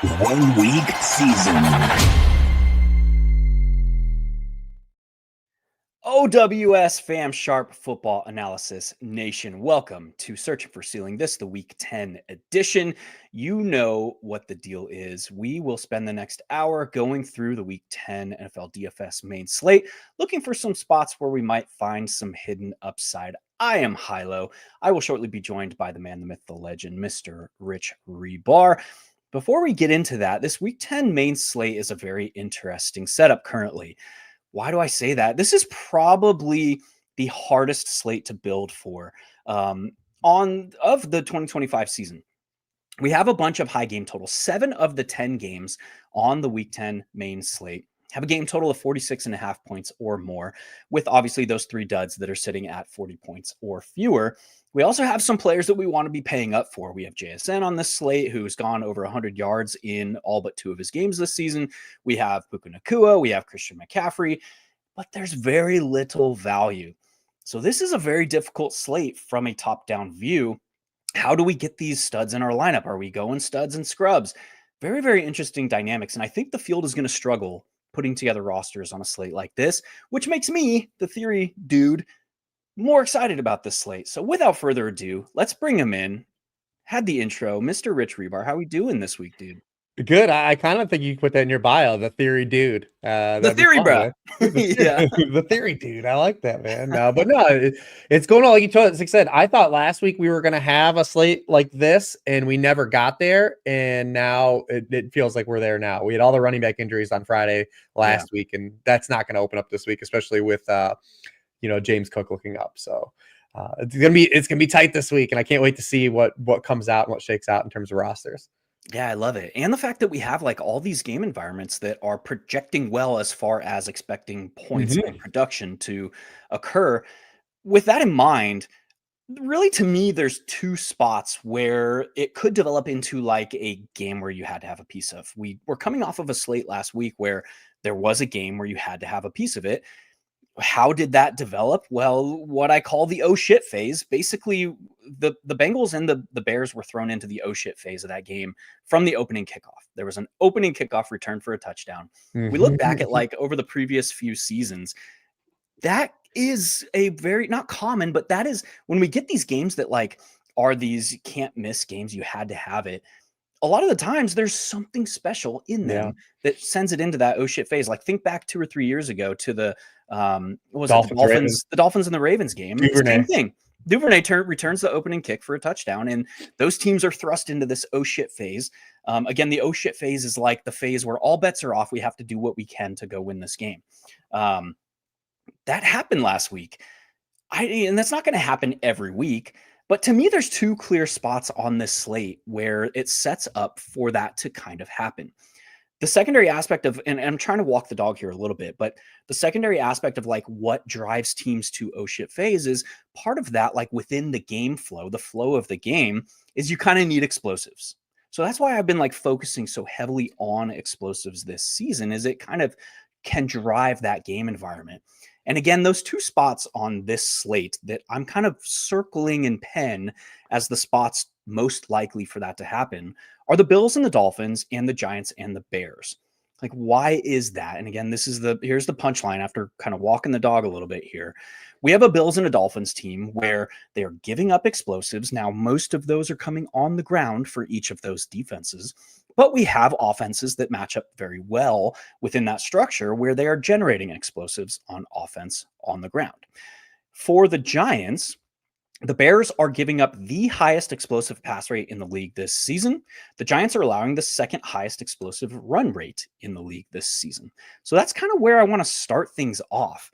1 week season. OWS Fam Sharp Football Analysis Nation. Welcome to Searching for Ceiling. This the Week 10 edition. You know what the deal is. We will spend the next hour going through the Week 10 NFL DFS main slate, looking for some spots where we might find some hidden upside. I am Hilow. I will shortly be joined by the man, the myth, the legend, Mr. Rich Hribar. Before we get into that, this Week 10 main slate is a very interesting setup currently. Why do I say that? This is probably the hardest slate to build for of the 2025 season. We have a bunch of high game totals. 7 of the 10 games on the Week 10 main slate have a game total of 46.5 points or more, with obviously those 3 duds that are sitting at 40 points or fewer. We also have some players that we want to be paying up for. We have JSN on this slate, who's gone over 100 yards in all but 2 of his games this season. We have Puka Nacua, we have Christian McCaffrey, but there's very little value. So this is a very difficult slate from a top-down view. How do we get these studs in our lineup? Are we going studs and scrubs? Very, very interesting dynamics. And I think the field is going to struggle putting together rosters on a slate like this, which makes me, the theory dude, more excited about this slate. So without further ado, let's bring him in. Had the intro, Mr. Rich Hribar. How we doing this week, dude? Good. I kind of think you put that in your bio, the theory dude. The theory, bro. Yeah, the theory dude. I like that, man. But no, it's going on like you told. Like I said, I thought last week we were going to have a slate like this, and we never got there. And now it feels like we're there now. We had all the running back injuries on Friday last week, and that's not going to open up this week, especially with James Cook looking up. So it's gonna be tight this week, and I can't wait to see what comes out and what shakes out in terms of rosters. Yeah, I love it. And the fact that we have like all these game environments that are projecting well as far as expecting points and production to occur. With that in mind, really to me, there's 2 spots where it could develop into like a game where you had to have a piece of. We were coming off of a slate last week where there was a game where you had to have a piece of it. How did that develop? Well, what I call the oh shit phase. Basically, the Bengals and the Bears were thrown into the oh shit phase of that game from the opening kickoff. There was an opening kickoff return for a touchdown. We look back at like over the previous few seasons, that is a very not common, but that is when we get these games that like are these can't miss games, you had to have it. A lot of the times there's something special in them that sends it into that oh shit phase. Like think back 2 or 3 years ago to the the Dolphins and the Ravens game. Same thing. Duvernay returns the opening kick for a touchdown, and those teams are thrust into this oh shit phase. Again, the oh shit phase is like the phase where all bets are off. We have to do what we can to go win this game. That happened last week. And that's not going to happen every week. But to me, there's 2 clear spots on this slate where it sets up for that to kind of happen. The secondary aspect of, and I'm trying to walk the dog here a little bit, but the secondary aspect of like what drives teams to oh shit phase is part of that, like within the game flow, the flow of the game is you kind of need explosives. So that's why I've been like focusing so heavily on explosives this season, is it kind of can drive that game environment. And again, those 2 spots on this slate that I'm kind of circling in pen as the spots most likely for that to happen are the Bills and the Dolphins and the Giants and the Bears. Like, why is that? And again, here's the punchline after kind of walking the dog a little bit here. We have a Bills and a Dolphins team where they are giving up explosives. Now, most of those are coming on the ground for each of those defenses, but we have offenses that match up very well within that structure where they are generating explosives on offense on the ground. For the Giants, the Bears are giving up the highest explosive pass rate in the league this season. The Giants are allowing the 2nd highest explosive run rate in the league this season. So that's kind of where I want to start things off.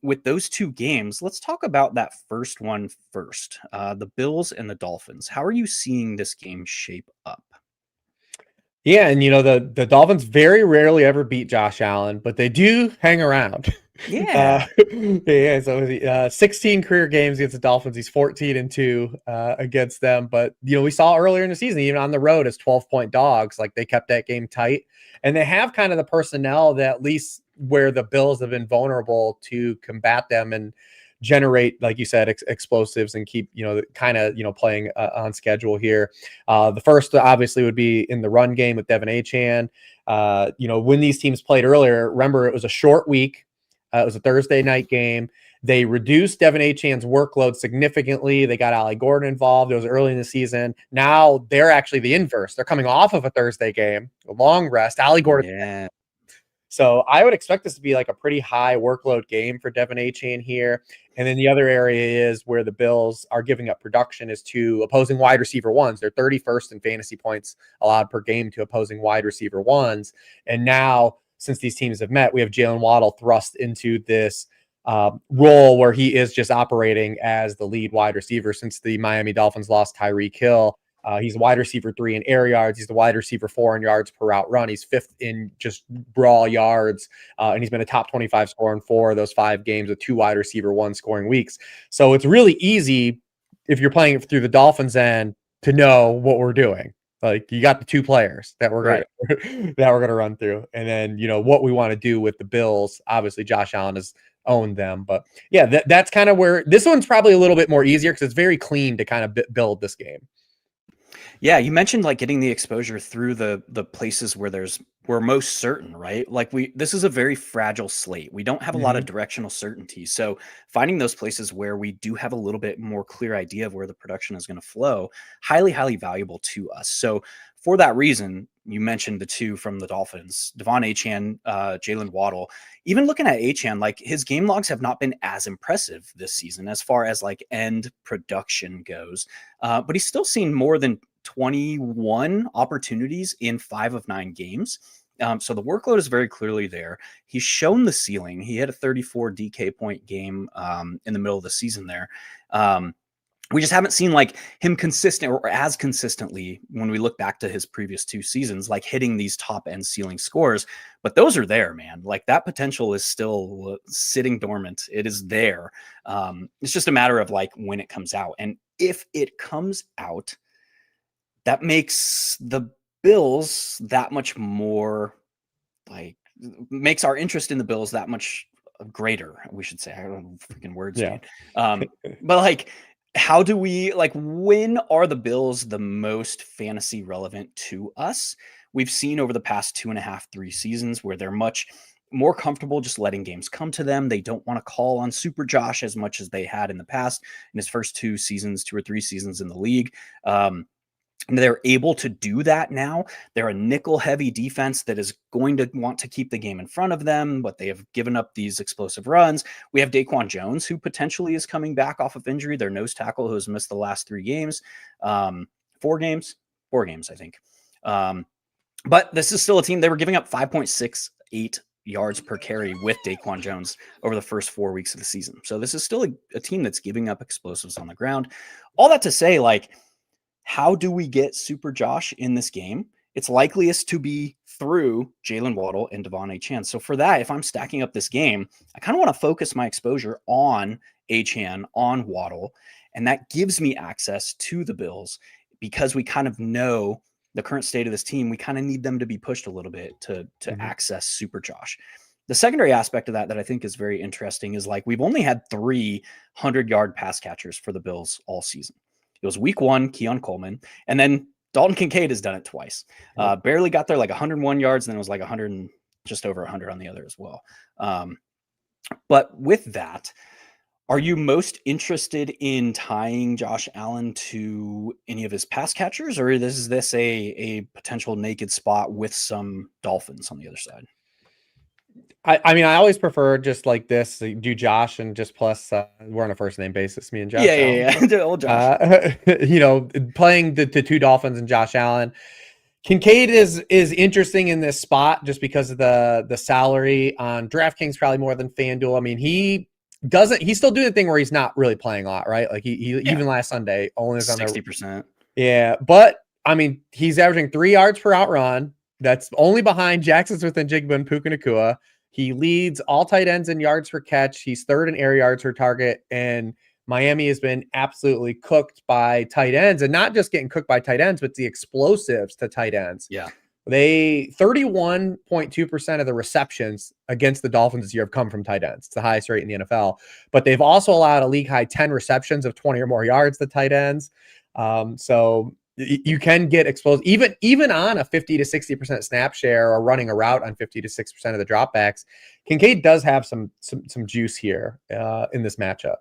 With those 2 games, let's talk about that first one first. The Bills and the Dolphins. How are you seeing this game shape up? Yeah, and the Dolphins very rarely ever beat Josh Allen, but they do hang around. Yeah. So 16 career games against the Dolphins. He's 14-2 against them. But we saw earlier in the season, even on the road as 12-point dogs, like they kept that game tight. And they have kind of the personnel that at least where the Bills have been vulnerable to combat them and generate, like you said, explosives and keep, kind of, playing on schedule here. The first obviously would be in the run game with Devin Achane. When these teams played earlier, remember it was a short week. It was a Thursday night game. They reduced Devin Achane's workload significantly. They got Ali Gordon involved. It was early in the season. Now they're actually the inverse. They're coming off of a Thursday game, a long rest. Ali Gordon. Yeah. So I would expect this to be like a pretty high workload game for Devin Achane here. And then the other area is where the Bills are giving up production is to opposing wide receiver ones. They're 31st in fantasy points allowed per game to opposing wide receiver ones. And now, since these teams have met, we have Jalen Waddle thrust into this role where he is just operating as the lead wide receiver since the Miami Dolphins lost Tyreek Hill. He's a wide receiver 3 in air yards. He's the wide receiver 4 in yards per route run. He's 5th in just raw yards. And he's been a top 25 scorer in 4 of those 5 games with 2 wide receiver 1 scoring weeks. So it's really easy if you're playing through the Dolphins end to know what we're doing. Like you got the 2 players that we're going to run through. And then, what we want to do with the Bills, obviously Josh Allen has owned them, but yeah, that's kind of where this one's probably a little bit more easier because it's very clean to kind of build this game. Yeah, you mentioned like getting the exposure through the places where we're most certain, right? Like this is a very fragile slate. We don't have a lot of directional certainty. So finding those places where we do have a little bit more clear idea of where the production is going to flow, highly, highly valuable to us. So for that reason, you mentioned the 2 from the Dolphins, Devon Achane, Jalen Waddle. Even looking at Achane, like his game logs have not been as impressive this season as far as like end production goes. But he's still seen more than 21 opportunities in 5 of 9 games. So the workload is very clearly there. He's shown the ceiling. He had a 34 DK point game in the middle of the season there. We just haven't seen like him consistent or as consistently when we look back to his previous 2 seasons, like hitting these top end ceiling scores. But those are there, man. Like that potential is still sitting dormant. It is there. It's just a matter of like when it comes out. And if it comes out, that makes the Bills that much more makes our interest in the Bills that much greater, we should say. I don't know freaking words. Yeah. But like, how do we when are the Bills the most fantasy relevant to us? We've seen over the past 2.5, 3 seasons where they're much more comfortable just letting games come to them. They don't want to call on Super Josh as much as they had in the past in his first 2 or 3 seasons in the league. And they're able to do that now. They're a nickel-heavy defense that is going to want to keep the game in front of them, but they have given up these explosive runs. We have Daquan Jones, who potentially is coming back off of injury. Their nose tackle, who has missed the last 3 games. 4 games, I think. But this is still a team. They were giving up 5.68 yards per carry with Daquan Jones over the first 4 weeks of the season. So this is still a team that's giving up explosives on the ground. All that to say, how do we get Super Josh in this game? It's likeliest to be through Jalen Waddle and Devon Achane. So for that, if I'm stacking up this game, I kind of want to focus my exposure on Achane, on Waddle, and that gives me access to the Bills because we kind of know the current state of this team. We kind of need them to be pushed a little bit to access Super Josh. The secondary aspect of that I think is very interesting is we've only had 3 100-yard pass catchers for the Bills all season. It was week 1, Keon Coleman, and then Dalton Kincaid has done it twice. Barely got there 101 yards, and then it was 100 and just over 100 on the other as well. But with that, are you most interested in tying Josh Allen to any of his pass catchers, or is this a potential naked spot with some Dolphins on the other side? I mean, I always prefer just like this, do Josh and just plus we're on a first name basis, me and Josh. Yeah. Old Josh. Playing the 2 Dolphins and Josh Allen. Kincaid is interesting in this spot just because of the salary on DraftKings, probably more than FanDuel. I mean, he's still doing the thing where he's not really playing a lot, right? Even last Sunday only was on 60%. Yeah, but I mean, he's averaging 3 yards per out run. That's only behind Jackson Smith-Njigba and Puka Nacua. He leads all tight ends in yards per catch. He's 3rd in air yards per target. And Miami has been absolutely cooked by tight ends, and not just getting cooked by tight ends, but the explosives to tight ends. Yeah. They 31.2% of the receptions against the Dolphins this year have come from tight ends. It's the highest rate in the NFL. But they've also allowed a league high 10 receptions of 20 or more yards to tight ends. So you can get exposed even on a 50 to 60% snap share or running a route on 50 to 6% of the dropbacks. Kincaid does have some juice here in this matchup.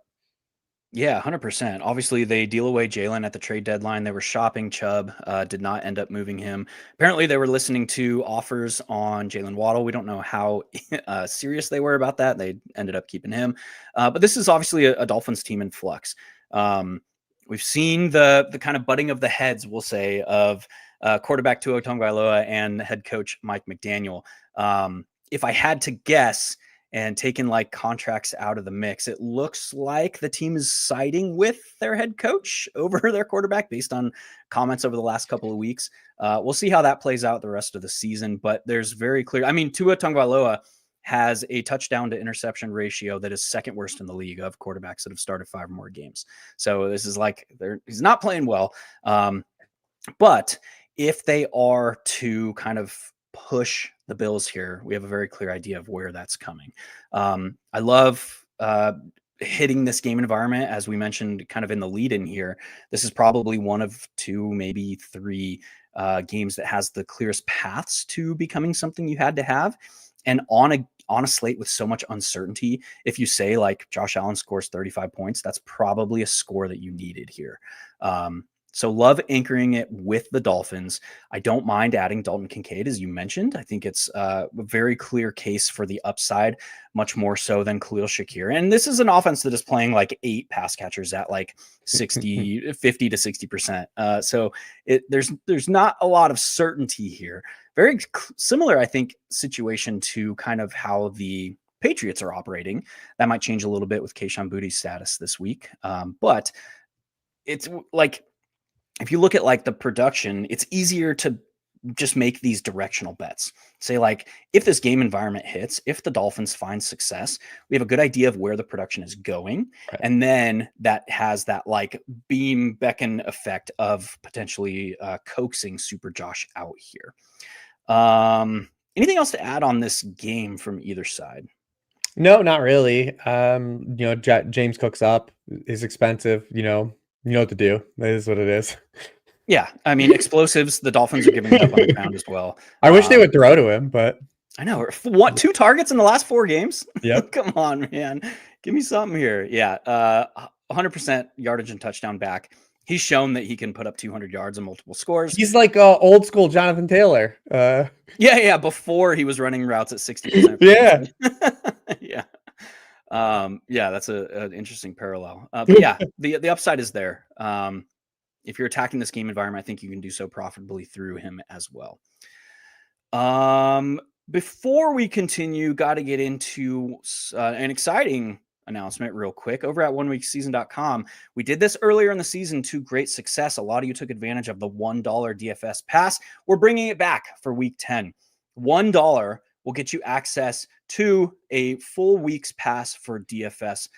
Yeah, 100%. Obviously, they deal away Jalen at the trade deadline. They were shopping Chubb, did not end up moving him. Apparently, they were listening to offers on Jalen Waddle. We don't know how serious they were about that. They ended up keeping him. But this is obviously a Dolphins team in flux. We've seen the kind of butting of the heads, we'll say, of quarterback Tua Tagovailoa and head coach Mike McDaniel. If I had to guess, and taking like contracts out of the mix, it looks like the team is siding with their head coach over their quarterback based on comments over the last couple of weeks. We'll see how that plays out the rest of the season, but there's very clear. I mean, Tua Tagovailoa has a touchdown to interception ratio that is second worst in the league of quarterbacks that have started 5 or more games. So this is like he's not playing well. But if they are to kind of push the Bills here, we have a very clear idea of where that's coming. I love hitting this game environment, as we mentioned kind of in the lead in here. This is probably one of 2, maybe 3 games that has the clearest paths to becoming something you had to have. And on a slate with so much uncertainty, if you say like Josh Allen scores 35 points, that's probably a score that you needed here. So love anchoring it with the Dolphins. I don't mind adding Dalton Kincaid, as you mentioned. I think it's a very clear case for the upside, much more so than Khalil Shakir. And this is an offense that is playing like 8 pass catchers at like 50 to 60%. So there's not a lot of certainty here. Very similar, I think, situation to kind of how the Patriots are operating. That might change a little bit with Kayshon Boutte's status this week. But it's like, if you look at like the production, it's easier to just make these directional bets. Say like, if this game environment hits, if the Dolphins find success, we have a good idea of where the production is going. Right. And then that has that like beam beckon effect of potentially coaxing Super Josh out here. Anything else to add on this game from either side? No, not really. James Cook's up is expensive, what to do. That is what it is. Yeah. I mean, explosives, the Dolphins are giving it up on the ground as well. I wish they would throw to him, but I know. 2 targets in the last 4 games? Yep. Come on, man. Give me something here. Yeah. 100% yardage and touchdown back. He's shown that he can put up 200 yards and multiple scores. He's like old school Jonathan Taylor. Yeah. Before he was running routes at 60%. Yeah. Yeah. Yeah, that's an interesting parallel. But yeah, the upside is there. If you're attacking this game environment, I think you can do so profitably through him as well. Before we continue, got to get into an exciting announcement real quick. Over at oneweekseason.com, we did this earlier in the season to great success. A lot of you took advantage of the $1 DFS pass. We're bringing it back for week 10. $1 will get you access to a full week's pass for DFS.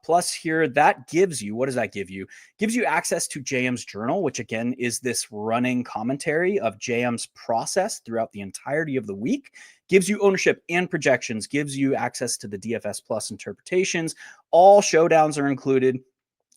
Plus here, that gives you, what does that give you? Gives you access to JM's journal, which again is this running commentary of JM's process throughout the entirety of the week. Gives you ownership and projections, gives you access to the DFS Plus interpretations. All showdowns are included.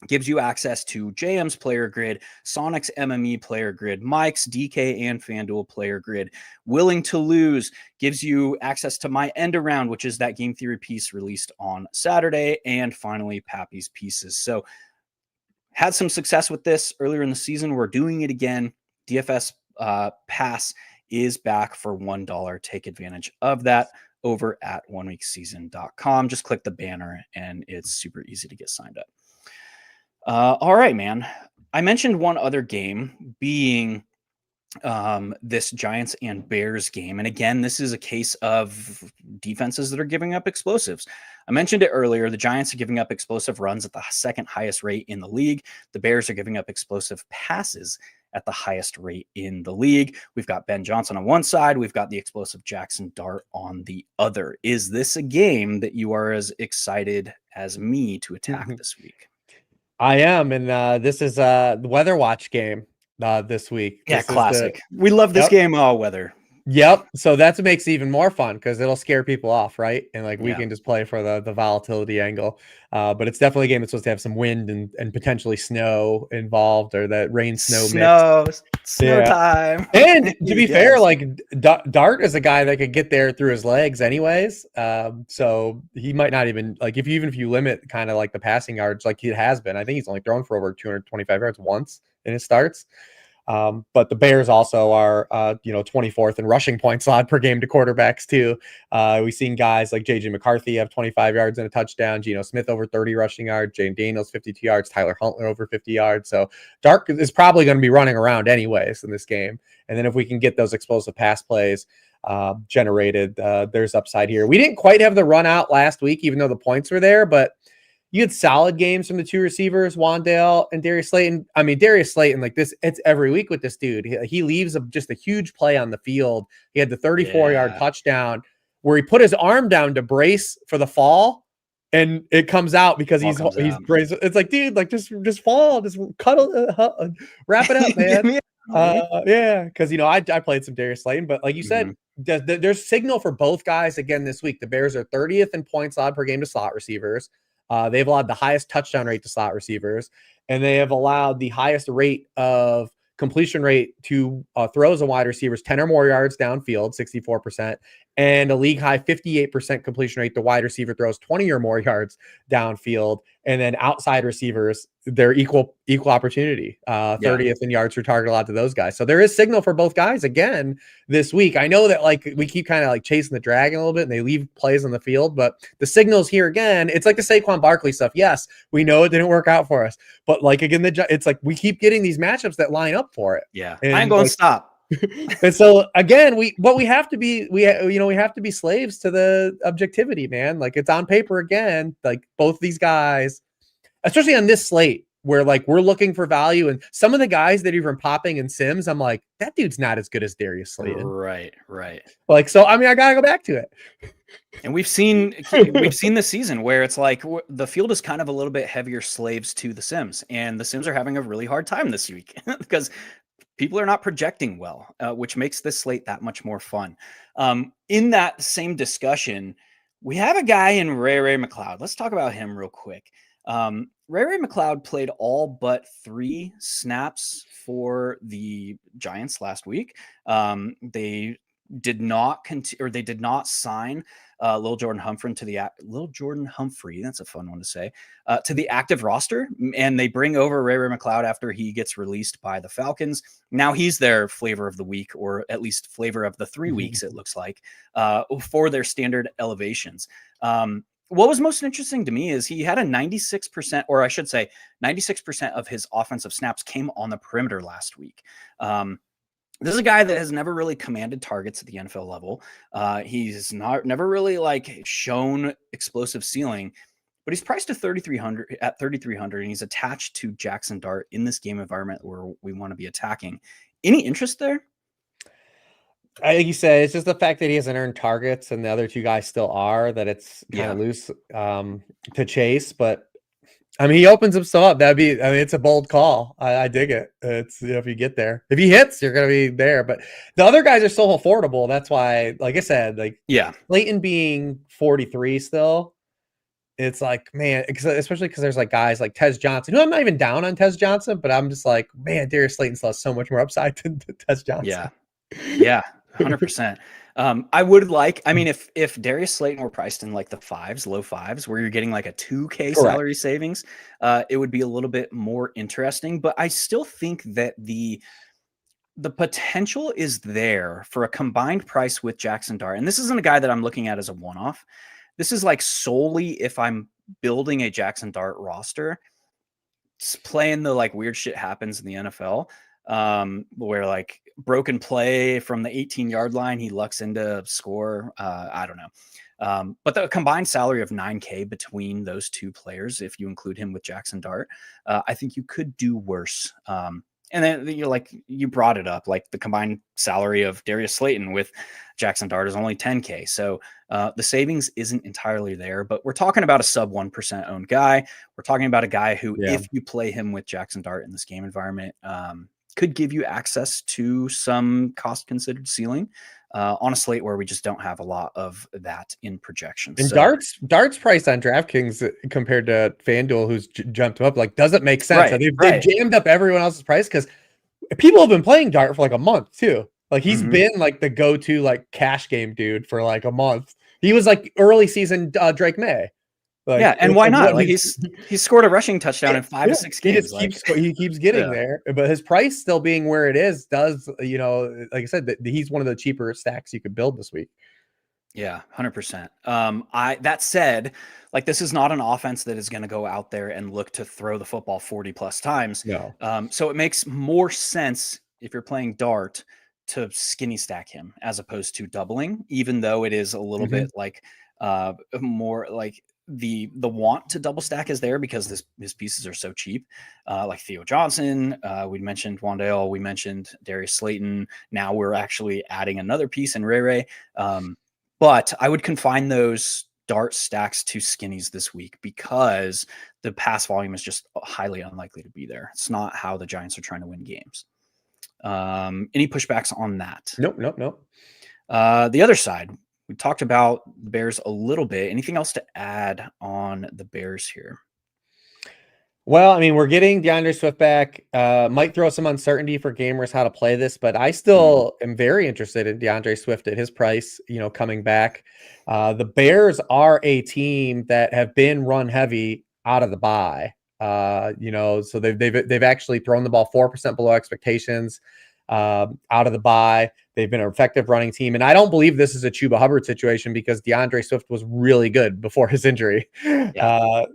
Gives you access to JM's player grid, Sonic's MME player grid, Mike's DK and FanDuel player grid. Willing to Lose gives you access to my end around, which is that game theory piece released on Saturday. And finally, Pappy's pieces. So had some success with this earlier in the season. We're doing it again. DFS pass is back for $1. Take advantage of that over at oneweekseason.com. Just click the banner and it's super easy to get signed up. All right, man. I mentioned one other game being this Giants and Bears game. And again, this is a case of defenses that are giving up explosives. I mentioned it earlier. The Giants are giving up explosive runs at the second highest rate in the league. The Bears are giving up explosive passes at the highest rate in the league. We've got Ben Johnson on one side. We've got the explosive Jackson Dart on the other. Is this a game that you are as excited as me to attack this week? I am, and this is the Weather Watch game this week. Yeah, classic. We love this game. Oh, weather. Yep. So that's what makes it even more fun because it'll scare people off, right? And like we Yeah. can just play for the volatility angle. But it's definitely a game that's supposed to have some wind and potentially snow involved, or that rain snow mix. Snow Yeah. time. And to be fair, Yes. like Dart is a guy that could get there through his legs anyways. So he might not even like even if you limit kind of like the passing yards like he has been. I think he's only thrown for over 225 yards once in his starts. But the Bears also are, 24th in rushing points allowed per game to quarterbacks too. We've seen guys like JJ McCarthy have 25 yards and a touchdown. Geno Smith over 30 rushing yards. Jane Daniels 52 yards. Tyler Huntley over 50 yards. So Dark is probably going to be running around anyways in this game. And then if we can get those explosive pass plays generated, there's upside here. We didn't quite have the run out last week, even though the points were there, but you had solid games from the two receivers, Wandale and Darius Slayton. I mean, Darius Slayton, like this, it's every week with this dude. He leaves just a huge play on the field. He had the 34-yard touchdown where he put his arm down to brace for the fall, and it comes out because he's braced. It's like, dude, like just fall, just cuddle, wrap it up, man. Yeah, because I played some Darius Slayton, but like you said, there's signal for both guys again this week. The Bears are 30th in points allowed per game to slot receivers. They've allowed the highest touchdown rate to slot receivers, and they have allowed the highest rate of completion rate to throws on wide receivers, 10 or more yards downfield, 64%, and a league high 58% completion rate to wide receiver throws 20 or more yards downfield. And then outside receivers, they're equal opportunity, 30th in yards per target allowed to those guys. So there is signal for both guys again this week. I know that like we keep kind of like chasing the dragon a little bit and they leave plays on the field, but the signals here again, it's like the Saquon Barkley stuff. Yes, we know it didn't work out for us, but like again, it's like we keep getting these matchups that line up for it. Yeah, and I ain't going to like, stop. And so again, we have to be slaves to the objectivity, man. Like it's on paper again, like both these guys, especially on this slate where like we're looking for value, and some of the guys that even popping in Sims, I'm like, that dude's not as good as Darius Slayton. Right. Like, so I mean, I gotta go back to it. And we've seen this season where it's like the field is kind of a little bit heavier slaves to the Sims, and the Sims are having a really hard time this week because people are not projecting well, which makes this slate that much more fun. In that same discussion, we have a guy in Ray McLeod. Let's talk about him real quick. Ray McLeod played all but 3 snaps for the Giants last week. They did not they did not sign Lil Jordan Humphrey that's a fun one to say, to the active roster, and they bring over Ray McLeod after he gets released by the Falcons. Now he's their flavor of the week, or at least flavor of the 3 weeks, it looks like, for their standard elevations. What was most interesting to me is he had a 96%, or I should say 96% of his offensive snaps came on the perimeter last week. This is a guy that has never really commanded targets at the NFL level. He's never really like shown explosive ceiling, but he's priced to 3,300 at 3,300, and he's attached to Jackson Dart in this game environment where we want to be attacking. Any interest there? I think you said it's just the fact that he hasn't earned targets and the other 2 guys still are, that it's kind of loose to chase. But I mean, he opens himself up. It's a bold call. I dig it. It's, if you get there, if he hits, you're going to be there. But the other guys are so affordable. That's why, like I said, Slayton being 43 still, it's like, man, especially because there's like guys like Tez Johnson, who I'm not even down on Tez Johnson, but I'm just like, man, Darius Slayton still has so much more upside than Tez Johnson. Yeah. 100%. I would like, I mean, if Darius Slayton were priced in like the low fives, where you're getting like a 2K salary savings, it would be a little bit more interesting. But I still think that the potential is there for a combined price with Jackson Dart. And this isn't a guy that I'm looking at as a one-off. This is like solely if I'm building a Jackson Dart roster, playing the like weird shit happens in the NFL, where like broken play from the 18-yard line, he lucks into score. I don't know. But the combined salary of 9K between those 2 players, if you include him with Jackson Dart, I think you could do worse. And then you brought it up, like the combined salary of Darius Slayton with Jackson Dart is only 10K. So the savings isn't entirely there, but we're talking about a sub 1% owned guy. We're talking about a guy who, if you play him with Jackson Dart in this game environment, could give you access to some cost considered ceiling on a slate where we just don't have a lot of that in projections. And so, Dart's price on DraftKings compared to FanDuel, who's jumped him up, like doesn't make sense. Right, They've jammed up everyone else's price because people have been playing Dart for like a month too. Like he's been like the go-to like cash game dude for like a month. He was like early season Drake May. Like, yeah, and why not? Like he's scored a rushing touchdown in 5 to 6 games. He keeps getting there, but his price still being where it is does, like I said, that he's one of the cheaper stacks you could build this week. Yeah, 100%. That said, like this is not an offense that is going to go out there and look to throw the football 40 plus times. No. So it makes more sense if you're playing Dart to skinny stack him as opposed to doubling, even though it is a little bit like more like the want to double stack is there because his pieces are so cheap. Like Theo Johnson, we mentioned Wandale, we mentioned Darius Slayton. Now we're actually adding another piece in Ray. But I would confine those Dart stacks to skinnies this week because the pass volume is just highly unlikely to be there. It's not how the Giants are trying to win games. Any pushbacks on that? Nope. The other side, we talked about the Bears a little bit. Anything else to add on the Bears here? Well, I mean, we're getting DeAndre Swift back. Might throw some uncertainty for gamers how to play this, but I still am very interested in DeAndre Swift at his price, coming back. The Bears are a team that have been run heavy out of the bye. So they've actually thrown the ball 4% below expectations out of the bye. They've been an effective running team. And I don't believe this is a Chuba Hubbard situation because DeAndre Swift was really good before his injury. Yeah.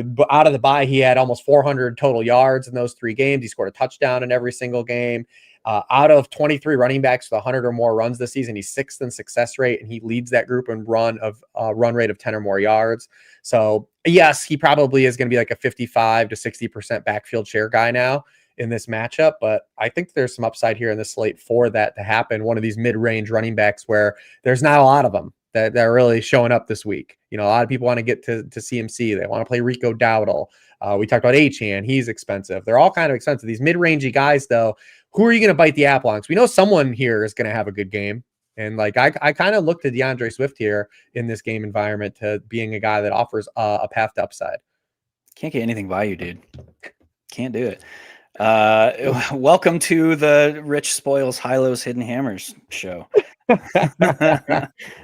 But out of the bye, he had almost 400 total yards in those 3 games. He scored a touchdown in every single game. Out of 23 running backs with 100 or more runs this season, he's 6th in success rate, and he leads that group in run rate of 10 or more yards. So yes, he probably is going to be like a 55 to 60% backfield share guy now in this matchup, but I think there's some upside here in the slate for that to happen. One of these mid-range running backs where there's not a lot of them that are really showing up this week. A lot of people want to get to CMC. They want to play Rico Dowdle. We talked about Achane. He's expensive. They're all kind of expensive. These mid-rangey guys, though, who are you going to bite the apple on? Because we know someone here is going to have a good game. And like I kind of look to DeAndre Swift here in this game environment to being a guy that offers a path to upside. Can't get anything by you, dude. Can't do it. Welcome to the Rich Spoils Hilow's Hidden Hammers show.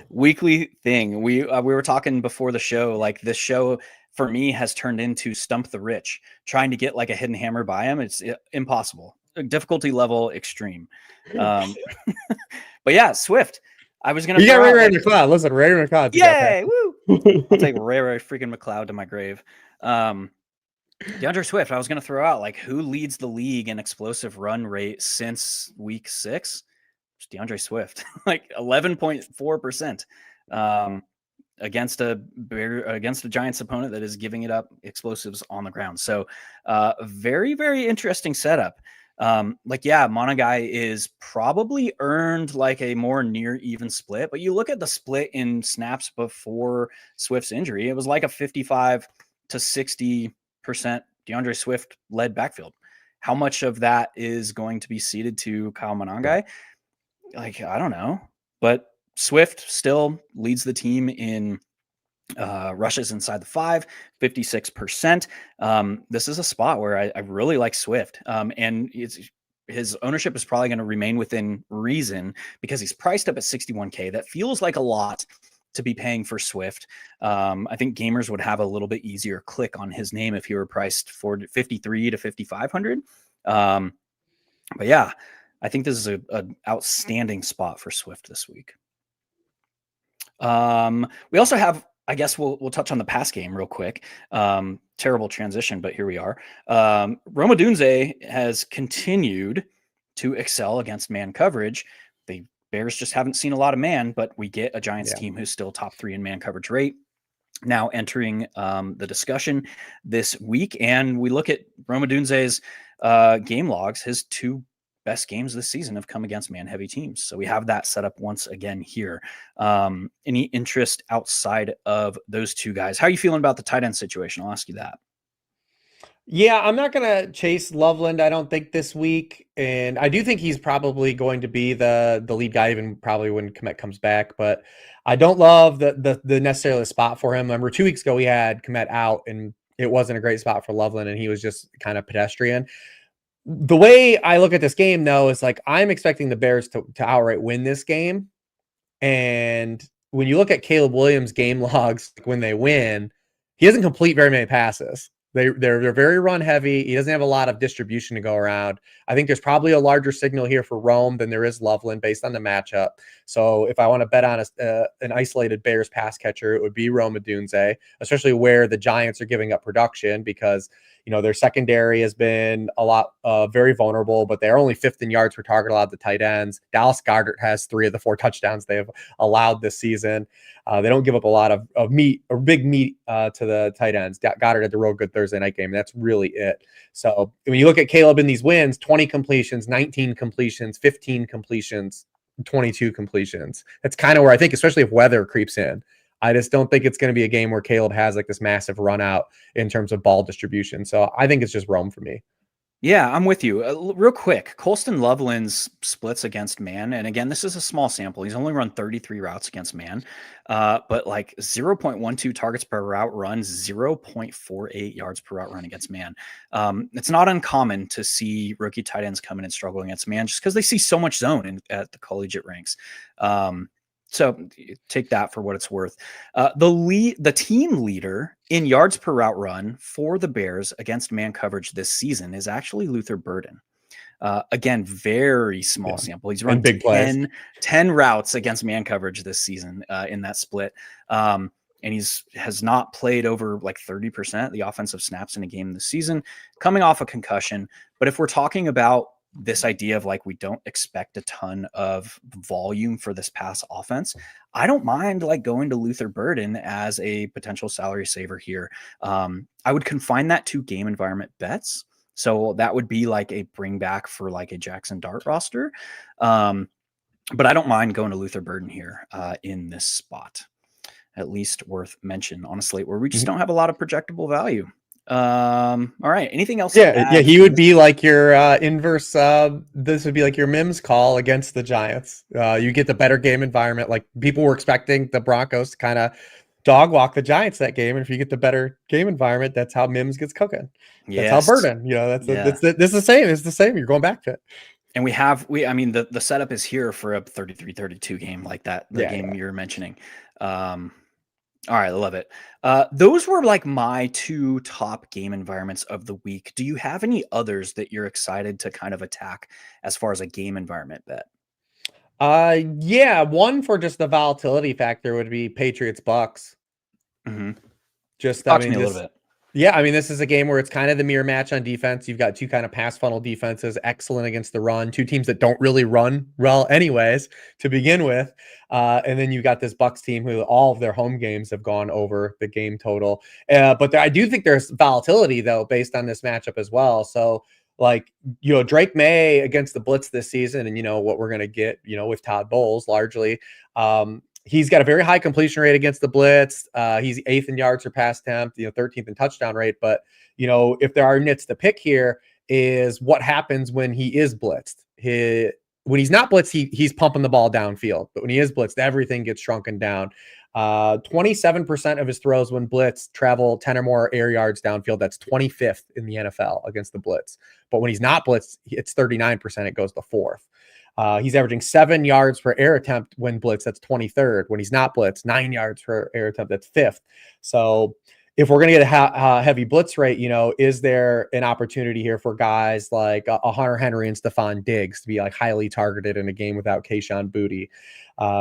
Weekly thing. We were talking before the show, like this show for me has turned into Stump the Rich, trying to get like a hidden hammer by him. It's impossible. Difficulty level extreme. But yeah, Swift. I was gonna. You got Ray McLeod. Listen, Ray McLeod. Yay! Woo! I'll take Ray freaking McLeod to my grave. DeAndre Swift, I was going to throw out like who leads the league in explosive run rate since week 6? It's DeAndre Swift, like 11.4% against a Giants opponent that is giving it up explosives on the ground. So very, very interesting setup. Monagai is probably earned like a more near even split, but you look at the split in snaps before Swift's injury, it was like a 55 to 60% DeAndre Swift led backfield. How much of that is going to be ceded to Kyle Monangai? Like, I don't know, but Swift still leads the team in rushes inside the 5, 56%. This is a spot where I really like Swift. And his ownership is probably going to remain within reason because he's priced up at 61K. That feels like a lot to be paying for Swift. I think gamers would have a little bit easier click on his name if he were priced for 53 to 5,500. But yeah, I think this is an outstanding spot for Swift this week. We also have, I guess we'll touch on the pass game real quick. Terrible transition, but here we are. Rome Odunze has continued to excel against man coverage. The Bears just haven't seen a lot of man, but we get a Giants team who's still top 3 in man coverage rate. Now entering the discussion this week, and we look at Rome Odunze's game logs. His 2 best games this season have come against man-heavy teams. So we have that set up once again here. Any interest outside of those 2 guys? How are you feeling about the tight end situation? I'll ask you that. Yeah, I'm not gonna chase Loveland, I don't think, this week. And I do think he's probably going to be the lead guy, even probably when Kmet comes back. But I don't love the necessarily the spot for him. Remember, 2 weeks ago we had Kmet out and it wasn't a great spot for Loveland, and he was just kind of pedestrian. The way I look at this game, though, is like I'm expecting the Bears to outright win this game. And when you look at Caleb Williams' game logs, like when they win, he doesn't complete very many passes. They're very run heavy. He doesn't have a lot of distribution to go around. I think there's probably a larger signal here for Rome than there is Loveland based on the matchup. So if I want to bet on an isolated Bears pass catcher, it would be Rome Odunze, especially where the Giants are giving up production because their secondary has been a lot very vulnerable, but they're only fifth in yards per target allowed to tight ends. Dallas Goedert has 3 of the 4 touchdowns they have allowed this season. They don't give up a lot of meat or big meat to the tight ends. Goddard had the real good Thursday night game. That's really it. So when you look at Caleb in these wins, 20 completions, 19 completions, 15 completions, 22 completions. That's kind of where I think, especially if weather creeps in, I just don't think it's going to be a game where Caleb has like this massive run out in terms of ball distribution. So I think it's just Rome for me. Yeah, I'm with you. Real quick, Colston Loveland's splits against man, and again, this is a small sample. He's only run 33 routes against man, but like 0.12 targets per route run, 0.48 yards per route run against man. It's not uncommon to see rookie tight ends come in and struggle against man just because they see so much zone at the collegiate ranks. So take that for what it's worth. The team leader in yards per route run for the Bears against man coverage this season is actually Luther Burden. Again, very small sample. He's run 10 routes against man coverage this season in that split. And has not played over like 30% of the offensive snaps in a game this season, coming off a concussion. But if we're talking about this idea of like we don't expect a ton of volume for this pass offense, I don't mind like going to Luther Burden as a potential salary saver here. I would confine that to game environment bets. So that would be like a bring back for like a Jackson Dart roster. But I don't mind going to Luther Burden here in this spot. At least worth mention on a slate where we just don't have a lot of projectable value. All right. Anything else? Yeah, he would be like your inverse. This would be like your Mims call against the Giants. You get the better game environment. Like people were expecting the Broncos to kind of dog walk the Giants that game, and if you get the better game environment, that's how Mims gets cooking. That's how Burden. This is the same. It's the same. You're going back to it. And I mean, the setup is here for a 33-32 game like that. The game you're mentioning. All right, I love it. Those were like my 2 top game environments of the week. Do you have any others that you're excited to kind of attack as far as a game environment bet? Yeah, one for just the volatility factor would be Patriots Bucks. Mm-hmm. Talk to me a little bit. Yeah, I mean, this is a game where it's kind of the mirror match on defense. You've got 2 kind of pass funnel defenses, excellent against the run, 2 teams that don't really run well anyways to begin with. And then you've got this Bucks team who all of their home games have gone over the game total. But I do think there's volatility, though, based on this matchup as well. So, like, Drake May against the Blitz this season and, what we're going to get, with Todd Bowles largely. He's got a very high completion rate against the blitz. He's 8th in yards per pass attempt, 13th in touchdown rate. But, if there are nits to pick here is what happens when he is blitzed. When he's not blitzed, he's pumping the ball downfield. But when he is blitzed, everything gets shrunken down. 27% of his throws when blitzed travel 10 or more air yards downfield. That's 25th in the NFL against the blitz. But when he's not blitzed, it's 39%. It goes to 4th. He's averaging 7 yards per air attempt when blitz. That's 23rd. When he's not blitzed, 9 yards per air attempt. That's 5th. So if we're going to get a heavy blitz rate, is there an opportunity here for guys like a Hunter Henry and Stephon Diggs to be like highly targeted in a game without Kayshon Boutte?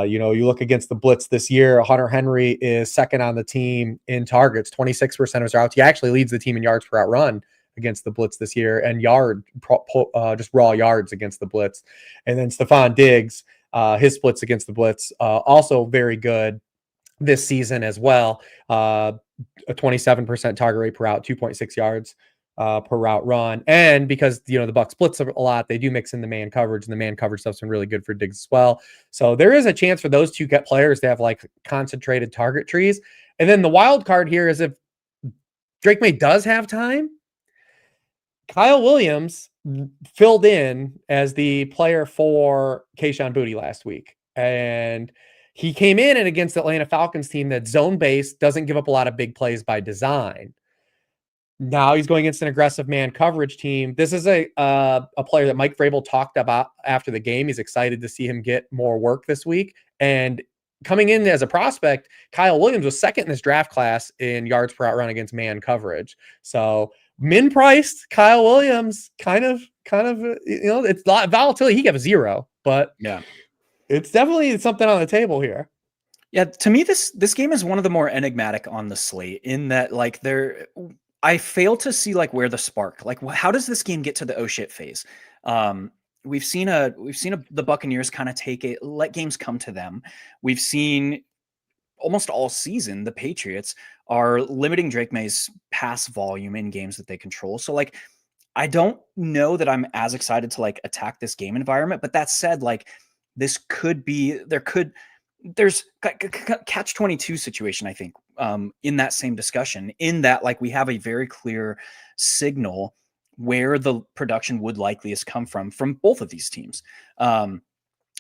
You look against the blitz this year, Hunter Henry is second on the team in targets, 26% of his routes. He actually leads the team in yards per route run against the blitz this year and just raw yards against the blitz. And then Stephon Diggs, his splits against the blitz, also very good this season as well. A 27% target rate per route, 2.6 yards per route run. And because, the Bucs blitz a lot, they do mix in the man coverage, and the man coverage stuff's been really good for Diggs as well. So there is a chance for those 2 players to have like concentrated target trees. And then the wild card here is if Drake May does have time, Kyle Williams filled in as the player for Kayshon Boutte last week. And he came in and against the Atlanta Falcons team that's zone-based, doesn't give up a lot of big plays by design. Now he's going against an aggressive man coverage team. This is a player that Mike Vrabel talked about after the game. He's excited to see him get more work this week. And coming in as a prospect, Kyle Williams was second in this draft class in yards per out run against man coverage. So min priced Kyle Williams, kind of, it's volatility. He gave a 0, but yeah, it's definitely something on the table here. Yeah, to me, this game is one of the more enigmatic on the slate in that like I fail to see like where the spark, like how does this game get to the oh shit phase? We've seen the Buccaneers kind of let games come to them. We've seen almost all season the Patriots are limiting Drake May's pass volume in games that they control. So like, I don't know that I'm as excited to like attack this game environment. But that said, like this could be there's catch 22 situation, I think, in that same discussion, in that like we have a very clear signal where the production would likeliest come from both of these teams. And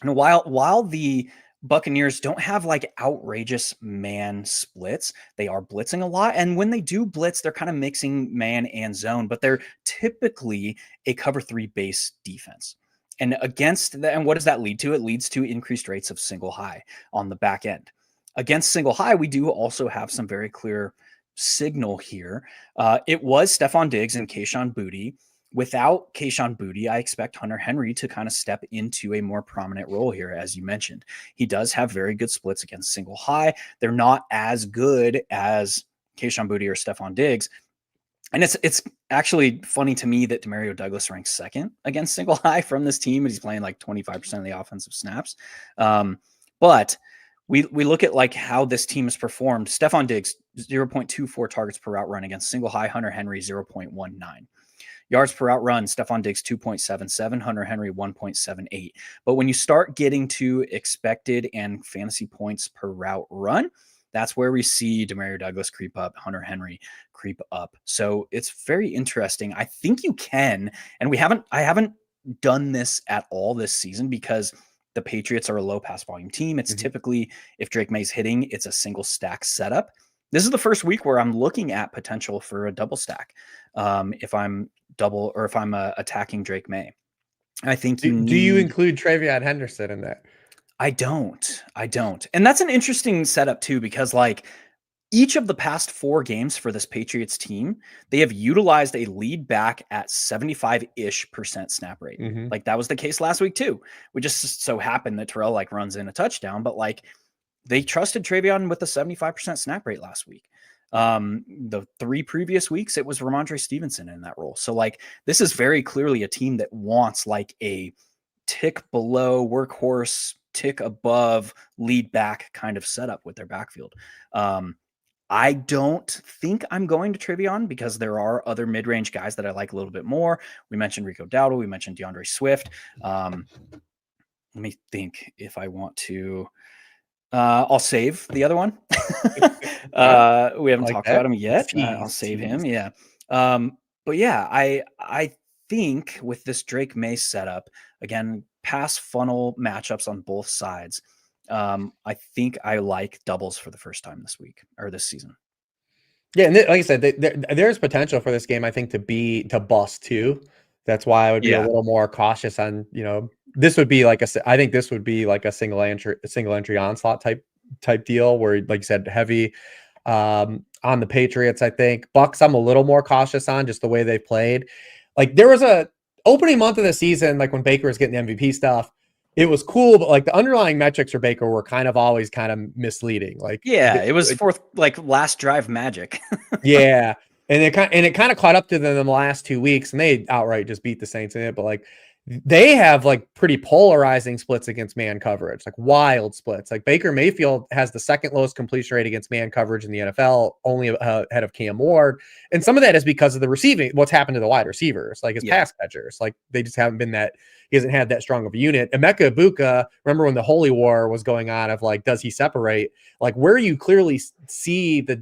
while the Buccaneers don't have like outrageous man splits, they are blitzing a lot. And when they do blitz, they're kind of mixing man and zone, but they're typically a cover 3 base defense. And against that, and what does that lead to? It leads to increased rates of single high on the back end. Against single high, we do also have some very clear signal here. It was Stephon Diggs and Kayshon Boutte. Without Kayshon Boutte, I expect Hunter Henry to kind of step into a more prominent role here, as you mentioned. He does have very good splits against single high. They're not as good as Kayshon Boutte or Stephon Diggs. And it's actually funny to me that Demario Douglas ranks second against single high from this team, and he's playing like 25% of the offensive snaps. But we look at like how this team has performed. Stephon Diggs, 0.24 targets per route run against single high. Hunter Henry, 0.19. Yards per route run, Stephon Diggs 2.77, Hunter Henry 1.78. But when you start getting to expected and fantasy points per route run, that's where we see Demario Douglas creep up, Hunter Henry creep up. So it's very interesting. I think you can, and I haven't done this at all this season because the Patriots are a low pass volume team. It's typically, if Drake May's hitting, it's a single stack setup. This is the first week where I'm looking at potential for a double stack. If I'm attacking Drake May, I think do you include Travion Henderson in that? I don't. And that's an interesting setup too, because like each of the past 4 games for this Patriots team, they have utilized a lead back at 75-ish% snap rate. Like that was the case last week too. We just so happened that Terrell like runs in a touchdown, but like they trusted Travion with a 75% snap rate last week. The 3 previous weeks, it was Ramondre Stevenson in that role. So like, this is very clearly a team that wants like a tick below workhorse, tick above lead back kind of setup with their backfield. I don't think I'm going to Travion because there are other mid-range guys that I like a little bit more. We mentioned Rico Dowdle. We mentioned DeAndre Swift. Let me think if I want to. I'll save the other one. We haven't talked about him yet. I'll save him. Yeah. But yeah, I think with this Drake May setup, again, pass funnel matchups on both sides. I think I like doubles for the first time this week or this season. Yeah, and like I said, there's potential for this game, I think, to bust too. That's why I would be a little more cautious on, this would be like I think this would be like a single entry onslaught type deal where, like you said, heavy on the Patriots. I think Bucks, I'm a little more cautious on just the way they played. Like there was a opening month of the season, like when Baker was getting the MVP stuff, it was cool, but like the underlying metrics for Baker were kind of always kind of misleading. Like it was last drive magic. Yeah. And it kind of caught up to them in the last 2 weeks, and they outright just beat the Saints in it. But like they have like pretty polarizing splits against man coverage, like wild splits. Like Baker Mayfield has the second lowest completion rate against man coverage in the NFL, only ahead of Cam Ward. And some of that is because of the receiving, what's happened to the wide receivers, like his pass catchers. Like they just haven't been that, he hasn't had that strong of a unit. Emeka Ibuka, remember when the Holy War was going on of like, does he separate? Like where you clearly see the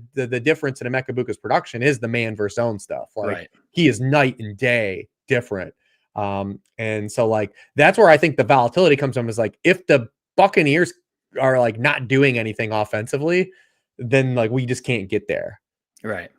difference in Emeka Ibuka's production is the man versus zone stuff. Like he is night and day different. And so like that's where I think the volatility comes from, is like if the Buccaneers are like not doing anything offensively, then like we just can't get there. Right.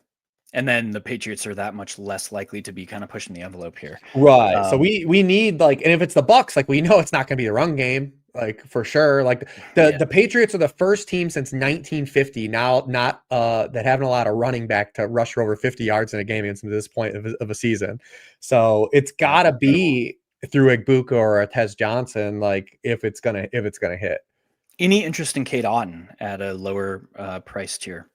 And then the Patriots are that much less likely to be kind of pushing the envelope here. Right. So we need like, and if it's the Bucs, like we know it's not going to be the run game, like for sure. Like the Patriots are the first team since 1950 now not that haven't allowed a running back to rush for over 50 yards in a game against this point of a season. So it's got to be through Ibuka or a Tez Johnson, like if it's gonna hit. Any interest in Cade Otton at a lower price tier?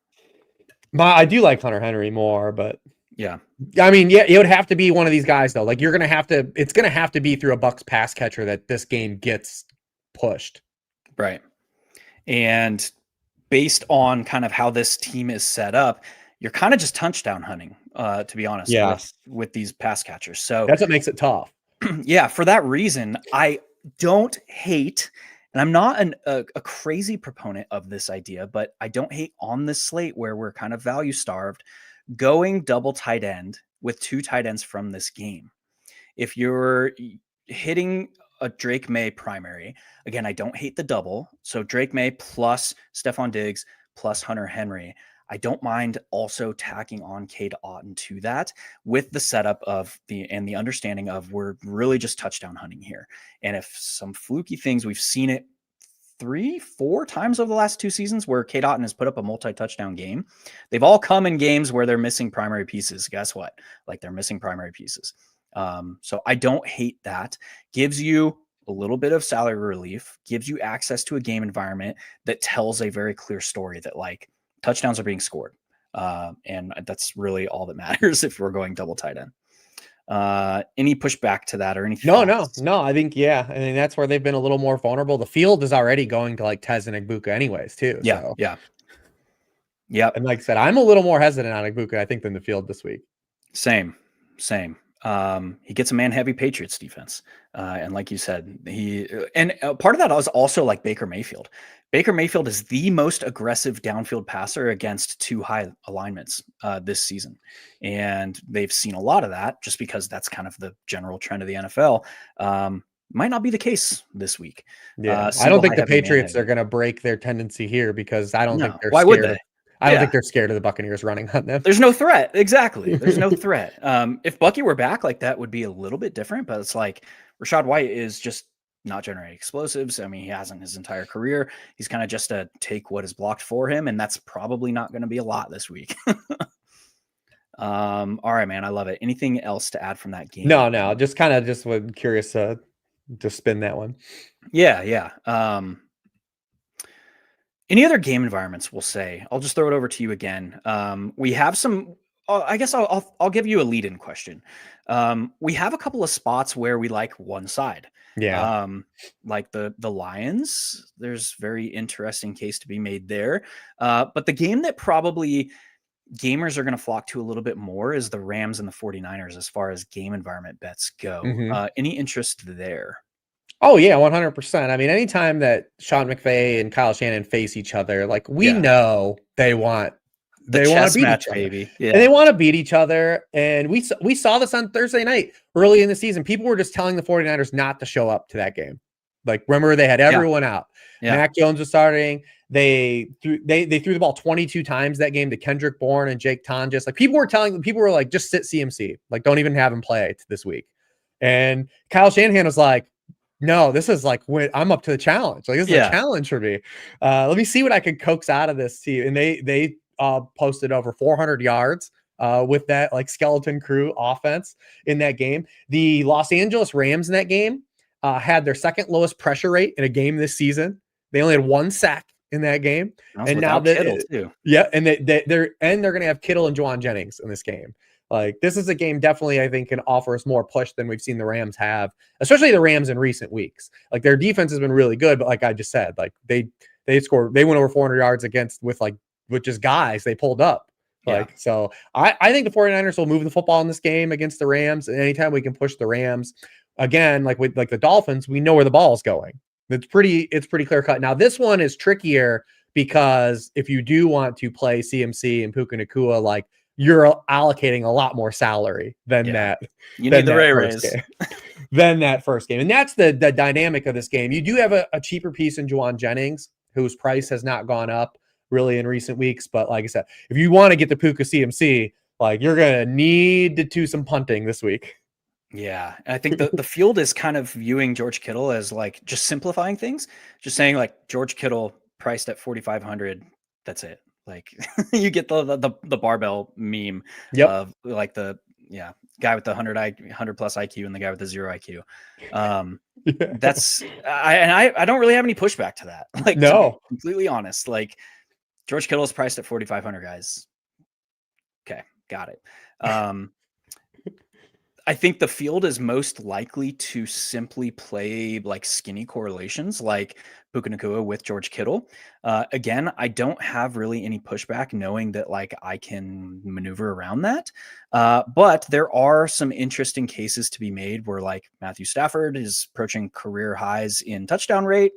I do like Hunter Henry more, but yeah, I mean, yeah, it would have to be one of these guys though. Like it's gonna have to be through a Bucs pass catcher that this game gets pushed. Right. And based on kind of how this team is set up, you're kind of just touchdown hunting, to be honest, with these pass catchers. So that's what makes it tough. Yeah, for that reason, I don't hate, and I'm not a crazy proponent of this idea, but I don't hate on this slate where we're kind of value starved, going double tight end with 2 tight ends from this game. If you're hitting a Drake May primary, again, I don't hate the double. So Drake May plus Stephon Diggs plus Hunter Henry. I don't mind also tacking on Cade Otton to that with the setup of the understanding of we're really just touchdown hunting here. And if some fluky things, we've seen it 3-4 times over the last 2 seasons where Cade Otton has put up a multi-touchdown game. They've all come in games where they're missing primary pieces. Guess what? Like they're missing primary pieces. So I don't hate that. Gives you a little bit of salary relief, gives you access to a game environment that tells a very clear story that like touchdowns are being scored. And that's really all that matters if we're going double tight end. Any pushback to that or anything? No. I think, I mean, that's where they've been a little more vulnerable. The field is already going to like Tez and Ibuka anyways too. Yeah. And like I said, I'm a little more hesitant on Ibuka, I think, than the field this week. Same. He gets a man heavy Patriots defense. And like you said, part of that was also like Baker Mayfield. Baker Mayfield is the most aggressive downfield passer against 2 high alignments this season. And they've seen a lot of that just because that's kind of the general trend of the NFL. Might not be the case this week. Yeah. I don't think the Patriots are going to break their tendency here because I don't think they're Why scared. Would they? I don't think they're scared of the Buccaneers running on them. There's no threat. Exactly. There's no threat. If Bucky were back, like that would be a little bit different, but it's like Rachaad White is just not generating explosives. I mean, he hasn't his entire career. He's kind of just to take what is blocked for him, and that's probably not going to be a lot this week. All right, man. I love it. Anything else to add from that game? No. Just was curious to spin that one. Yeah. Any other game environments we'll say? I'll just throw it over to you again. We have some, I guess I'll give you a lead-in question. We have a couple of spots where we like one side. Yeah. Like the Lions, there's very interesting case to be made there. But the game that probably gamers are going to flock to a little bit more is the Rams and the 49ers as far as game environment bets go. Any interest there? Oh yeah, 100%. I mean, anytime that Sean McVay and Kyle Shanahan face each other, like we know they want to beat match, each other. Baby. Yeah. And they want to beat each other. And we saw this on Thursday night early in the season. People were just telling the 49ers not to show up to that game. Like, remember, they had everyone out. Mac Jones was starting. They threw the ball 22 times that game to Kendrick Bourne and Jake Tonjes. Like, people were like, just sit CMC. Like, don't even have him play this week. And Kyle Shanahan was like, no, this is like when I'm up to the challenge. Like, this is a challenge for me. Let me see what I can coax out of this team. And they posted over 400 yards with that like skeleton crew offense in that game. The Los Angeles Rams in that game had their second lowest pressure rate in a game this season. They only had 1 sack in that game. And now Kittle too. Yeah, and they're going to have Kittle and Juwan Jennings in this game. Like, this is a game definitely I think can offer us more push than we've seen the Rams have, especially the Rams in recent weeks. Like, their defense has been really good, but like I just said, like they went over 400 yards with just guys they pulled up. Like, so I think the 49ers will move the football in this game against the Rams. And anytime we can push the Rams again, like with like the Dolphins, we know where the ball is going. It's pretty clear cut. Now, this one is trickier because if you do want to play CMC and Puka Nacua, like you're allocating a lot more salary than that. You need the Ray-Rays. Than that first game. And that's the dynamic of this game. You do have a cheaper piece in Juwan Jennings, whose price has not gone up really in recent weeks. But like I said, if you want to get the Puka CMC, like you're going to need to do some punting this week. Yeah. And I think the field is kind of viewing George Kittle as like just simplifying things, just saying like George Kittle priced at 4,500. That's it. Like you get the barbell meme of like the guy with the 100 plus IQ and the guy with the 0 IQ. That's I don't really have any pushback to that. Like, no, to be completely honest, like George Kittle is priced at 4,500, guys. Okay, got it. I think the field is most likely to simply play like skinny correlations like Puka Nacua with George Kittle. Again, I don't have really any pushback knowing that like I can maneuver around that. But there are some interesting cases to be made where like Matthew Stafford is approaching career highs in touchdown rate.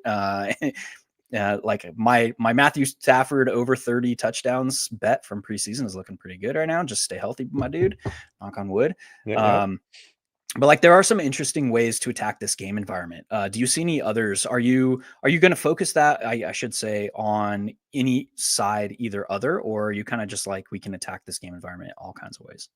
Like my Matthew Stafford over 30 touchdowns bet from preseason is looking pretty good right now. Just stay healthy, my dude. Knock on wood. But like there are some interesting ways to attack this game environment. Do you see any others? Are you going to focus that I should say on any side, either other, or are you kind of just like we can attack this game environment all kinds of ways?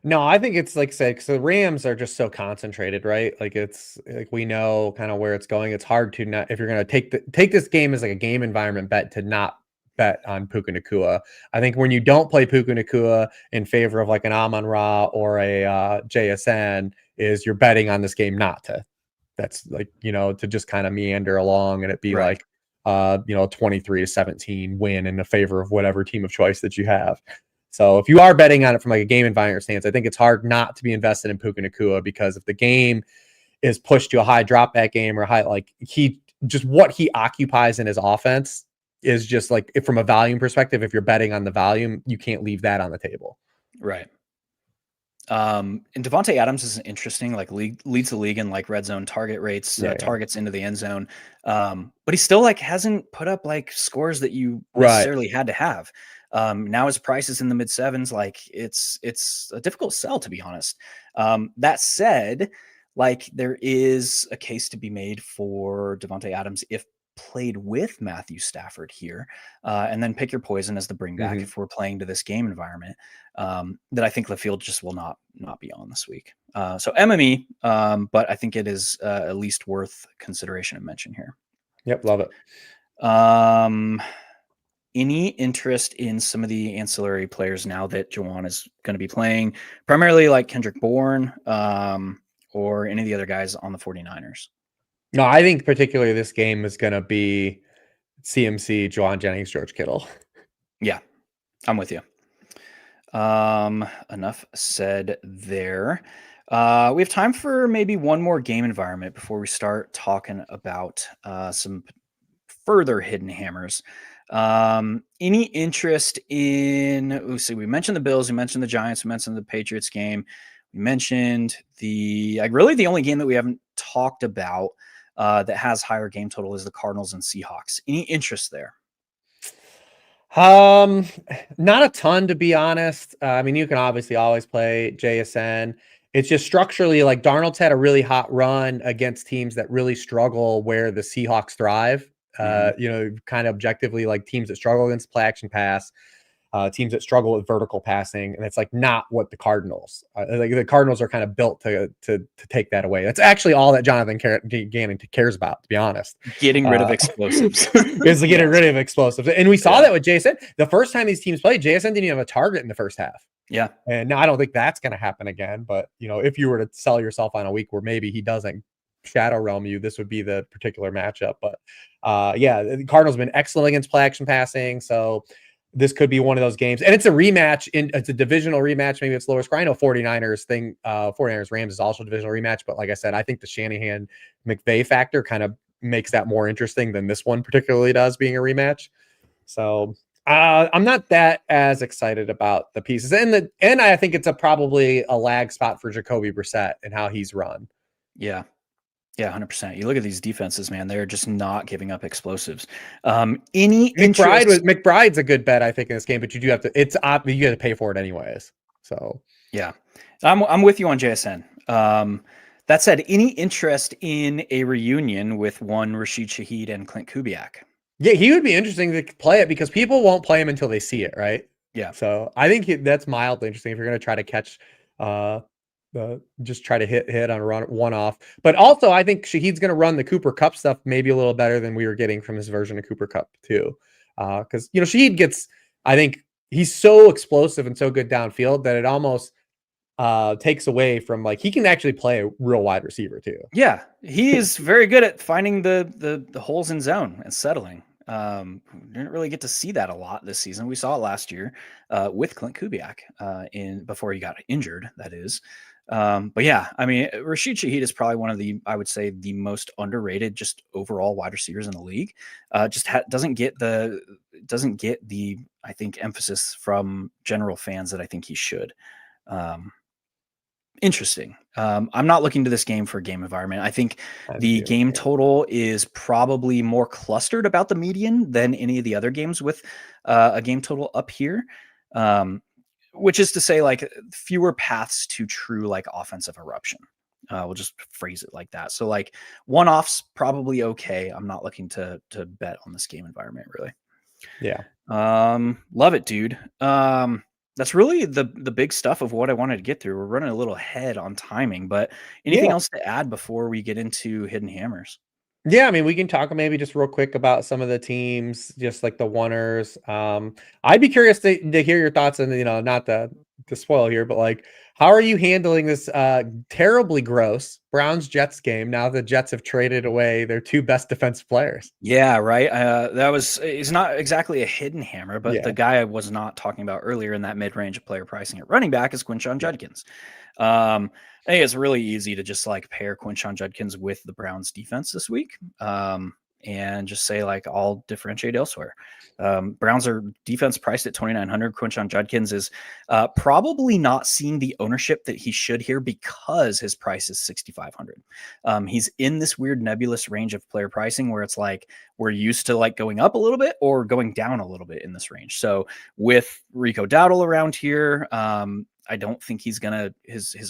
No, I think it's like say, because the Rams are just so concentrated, right? Like it's like we know kind of where it's going. It's hard to not if you're going to take this game as like a game environment bet to not bet on Puka Nacua. I think when you don't play Puka Nacua in favor of like an Amon-Ra or a JSN, is you're betting on this game not to. That's like to just kind of meander along and it be like 23-17 win in the favor of whatever team of choice that you have. So if you are betting on it from like a game environment stance, I think it's hard not to be invested in Puka Nacua because if the game is pushed to a high drop back game or high, like what he occupies in his offense is just like from a volume perspective, if you're betting on the volume, you can't leave that on the table. Right. And Devontae Adams is interesting, like leads the league in like red zone target rates, targets into the end zone. But he still like hasn't put up like scores that you necessarily had to have. Now his price is in the mid sevens. Like it's a difficult sell, to be honest. That said, like there is a case to be made for Devontae Adams if played with Matthew Stafford here, and then pick your poison as the bring back if we're playing to this game environment, that I think the field just will not be on this week. So MME, but I think it is at least worth consideration and mention here. Yep. Love it. Any interest in some of the ancillary players now that Juwan is going to be playing, primarily like Kendrick Bourne, or any of the other guys on the 49ers? No, I think particularly this game is going to be CMC, Juwan Jennings, George Kittle. Yeah, I'm with you. Enough said there. We have time for maybe one more game environment before we start talking about some further hidden hammers. Any interest in, let's see, we mentioned the Bills, we mentioned the Giants, we mentioned the Patriots game. We mentioned the only game that we haven't talked about that has higher game total is the Cardinals and Seahawks. Any interest there? Not a ton, to be honest. I mean, you can obviously always play JSN. It's just structurally like Darnold's had a really hot run against teams that really struggle where the Seahawks thrive. Kind of objectively like teams that struggle against play action pass, teams that struggle with vertical passing, and it's like not what the Cardinals like. The Cardinals are kind of built to take that away. That's actually all that Jonathan Gannon cares about, to be honest. Getting rid of explosives. Is getting rid of explosives, and we saw that with JSN. The first time these teams played, JSN didn't even have a target in the first half. Yeah, and now I don't think that's going to happen again. But if you were to sell yourself on a week where maybe he doesn't shadow realm you, this would be the particular matchup. But the Cardinals have been excellent against play action passing, so this could be one of those games. And it's a rematch. It's a divisional rematch. Maybe it's lower score. I know 49ers thing, 49ers Rams is also a divisional rematch. But like I said, I think the Shanahan McVay factor kind of makes that more interesting than this one particularly does, being a rematch. So I'm not that as excited about the pieces. And I think it's probably a lag spot for Jacoby Brissett and how he's run. Yeah. Yeah, 100%. You look at these defenses, man, they're just not giving up explosives. McBride's a good bet, I think, in this game, but you do have to, you got to pay for it anyways. So yeah, I'm with you on JSN. That said, any interest in a reunion with one Rashid Shaheed and Clint Kubiak? Yeah, he would be interesting to play it because people won't play him until they see it, right? Yeah. So I think that's mildly interesting if you're going to try to catch, just try to hit on a one off. But also, I think Shaheed's going to run the Cooper Cup stuff maybe a little better than we were getting from his version of Cooper Cup too. Because Shaheed gets, I think he's so explosive and so good downfield that it almost takes away from, like, he can actually play a real wide receiver too. Yeah, he is very good at finding the holes in zone and settling. Didn't really get to see that a lot this season. We saw it last year with Clint Kubiak before he got injured, that is. But yeah, I mean, Rashid Shaheed is probably one of I would say, the most underrated just overall wide receivers in the league. Just doesn't get the I think emphasis from general fans that I think he should. Interesting. I'm not looking to this game for game environment. I think the game total is probably more clustered about the median than any of the other games with a game total up here, which is to say, like, fewer paths to true, like, offensive eruption. We'll just phrase it like that. So, like, one-offs probably okay. I'm not looking to bet on this game environment, really. Yeah. Love it, dude. That's really the big stuff of what I wanted to get through. We're running a little ahead on timing, but anything else to add before we get into Hidden Hammers? Yeah, I mean, we can talk maybe just real quick about some of the teams, just like the oneers. I'd be curious to hear your thoughts on, not to spoil here, but, like, how are you handling this terribly gross Browns-Jets game now the Jets have traded away their two best defensive players? Yeah, right. It's not exactly a hidden hammer, but the guy I was not talking about earlier in that mid-range of player pricing at running back is Quinshon Judkins. I think it's really easy to just, like, pair Quinshon Judkins with the Browns defense this week, and just say, like, I'll differentiate elsewhere. Browns are defense priced at 2,900. Quinshon Judkins is probably not seeing the ownership that he should here because his price is 6,500. He's in this weird nebulous range of player pricing where it's like we're used to, like, going up a little bit or going down a little bit in this range. So with Rico Dowdle around here, I don't think his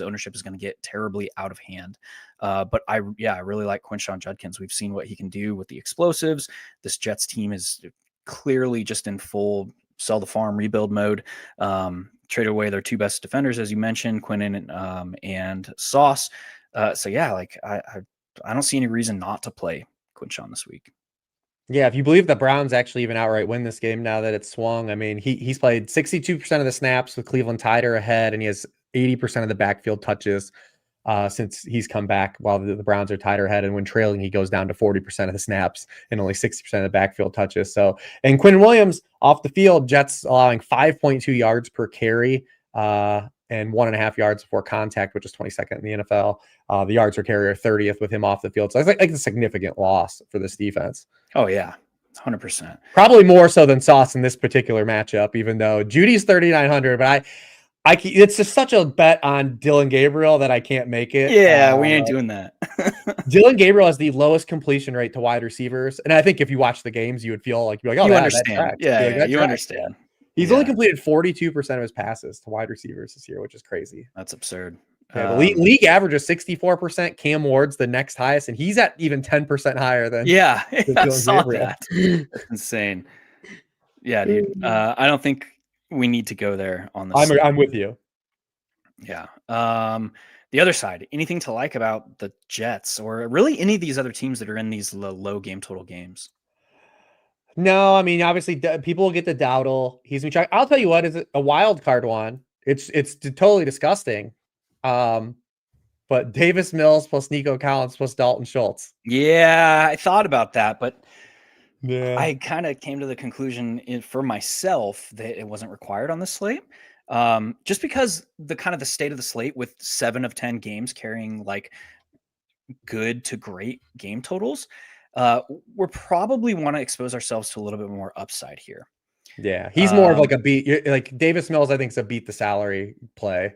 ownership is going to get terribly out of hand. But I really like Quinshon Judkins. We've seen what he can do with the explosives. This Jets team is clearly just in full sell the farm rebuild mode. Trade away their two best defenders, as you mentioned, Quinnen and Sauce. So yeah, like, I don't see any reason not to play Quinshon this week. Yeah, if you believe the Browns actually even outright win this game now that it's swung, I mean, he's played 62% of the snaps with Cleveland tighter ahead, and he has 80% of the backfield touches since he's come back while the Browns are tighter ahead. And when trailing, he goes down to 40% of the snaps and only 60% of the backfield touches. So, and Quinn Williams off the field, Jets allowing 5.2 yards per carry and 1.5 yards before contact, which is 22nd in the NFL. The yards per carry are 30th with him off the field. So it's like a significant loss for this defense. Oh, yeah. 100%. Probably more so than Sauce in this particular matchup, even though Judy's 3,900, but it's just such a bet on Dylan Gabriel that I can't make it. Yeah, we ain't doing that. Dylan Gabriel has the lowest completion rate to wide receivers. And I think if you watch the games, you would feel like, oh, you understand. You understand. He's only completed 42% of his passes to wide receivers this year, which is crazy. That's absurd. Yeah, the league average is 64%. Cam Ward's the next highest, and he's at even 10% higher than. Yeah, I saw that. That's insane. Yeah, dude. I don't think we need to go there on this. I'm with you. Yeah. The other side, anything to like about the Jets or really any of these other teams that are in these low game total games? No, I mean, obviously people will get the Dowdle. I'll tell you what, is a wild card one. It's totally disgusting. But Davis Mills plus Nico Collins plus Dalton Schultz. Yeah, I thought about that, but Yeah. I kind of came to the conclusion for myself that it wasn't required on the slate. Just because the state of the slate with 7 of 10 games carrying like good to great game totals, we're probably want to expose ourselves to a little bit more upside here. Yeah. He's more of Um, like a beat. Like Davis Mills, I think, is a beat the salary play.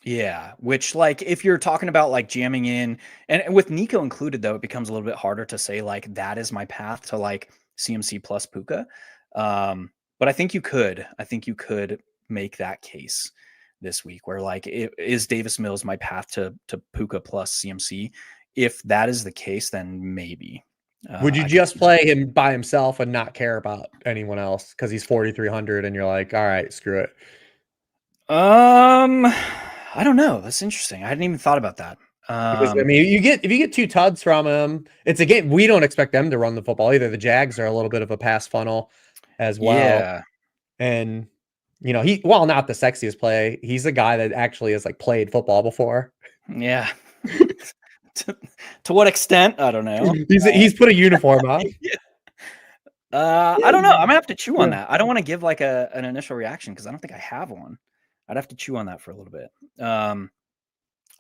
Yeah, which like if you're talking about like jamming in and with Nico included though, it becomes a little bit harder to say like that is my path to like CMC plus Puka. But I think you could. I think you could make that case this week where like is Davis Mills my path to Puka plus CMC? If that is the case, then maybe. Would you I could just see that. play him by himself and not care about anyone else because he's 4,300 and you're like, all right, screw it. I don't know. That's interesting. I hadn't even thought about that. Because I mean, if you get 2 tuds from him, it's a game. We don't expect them to run the football either. The Jags are a little bit of a pass funnel as well. Yeah. And while not the sexiest play, he's a guy that actually has like played football before. Yeah. to what extent? I don't know. He's put a uniform on. Yeah. I don't know. I'm gonna have to chew on Yeah. that. I don't want to give like an initial reaction because I don't think I have one. I'd have to chew on that for a little bit.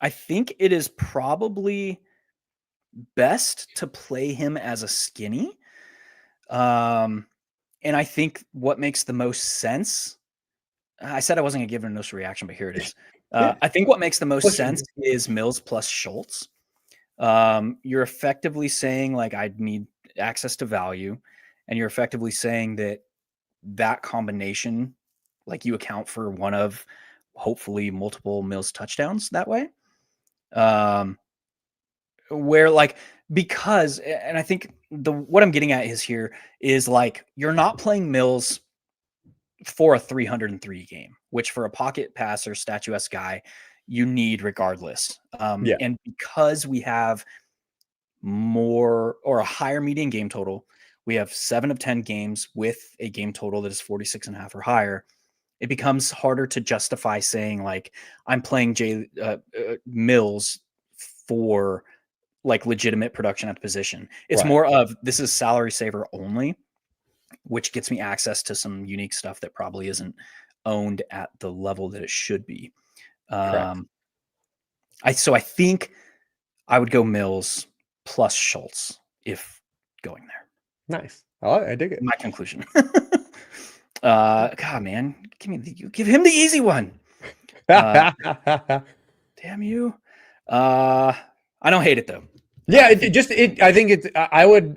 I think it is probably best to play him as a skinny. And I think what makes the most sense. I said I wasn't gonna give an initial reaction, but here it is. Yeah. I think what makes the most Push sense is Mills plus Schultz. You're effectively saying like I need access to value, and you're effectively saying that combination, like you account for one of hopefully multiple Mills touchdowns that way. Where like because and I think what I'm getting at is like you're not playing Mills for a 303 game, which for a pocket passer, statuesque guy, you need regardless. Yeah. And because we have more or a higher median game total, we have 7 of 10 games with a game total that is 46.5 or higher. It becomes harder to justify saying like I'm playing Mills for like legitimate production at the position. It's Right. more of this is salary saver only, which gets me access to some unique stuff that probably isn't owned at the level that it should be. Correct. I think I would go Mills plus Schultz if going there. Nice. I dig it. My conclusion. God, man, give him the easy one. Damn you. I don't hate it though. Yeah, I think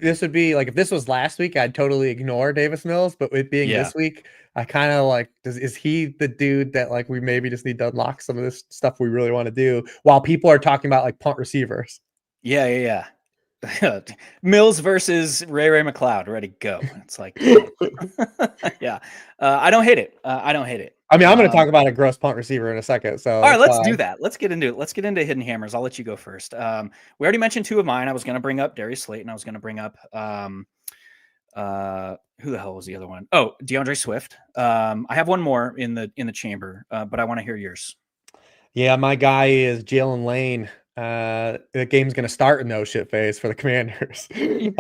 this would be like if this was last week, I'd totally ignore Davis Mills, but with being this week, I kind of like, is he the dude that like we maybe just need to unlock some of this stuff we really want to do while people are talking about like punt receivers? Yeah. Mills versus Ray McLeod, ready to go. It's like, yeah. I don't hate it. I don't hate it. I mean, I'm going to talk about a gross punt receiver in a second. So all right, let's do that. Let's get into it. Let's get into hidden hammers. I'll let you go first. We already mentioned 2 of mine. I was going to bring up Darius Slayton, and I was going to bring up who the hell was the other one? Oh, DeAndre Swift. I have one more in the chamber, but I want to hear yours. Yeah, my guy is Jalen Lane. The game's going to start in no shit phase for the Commanders. They're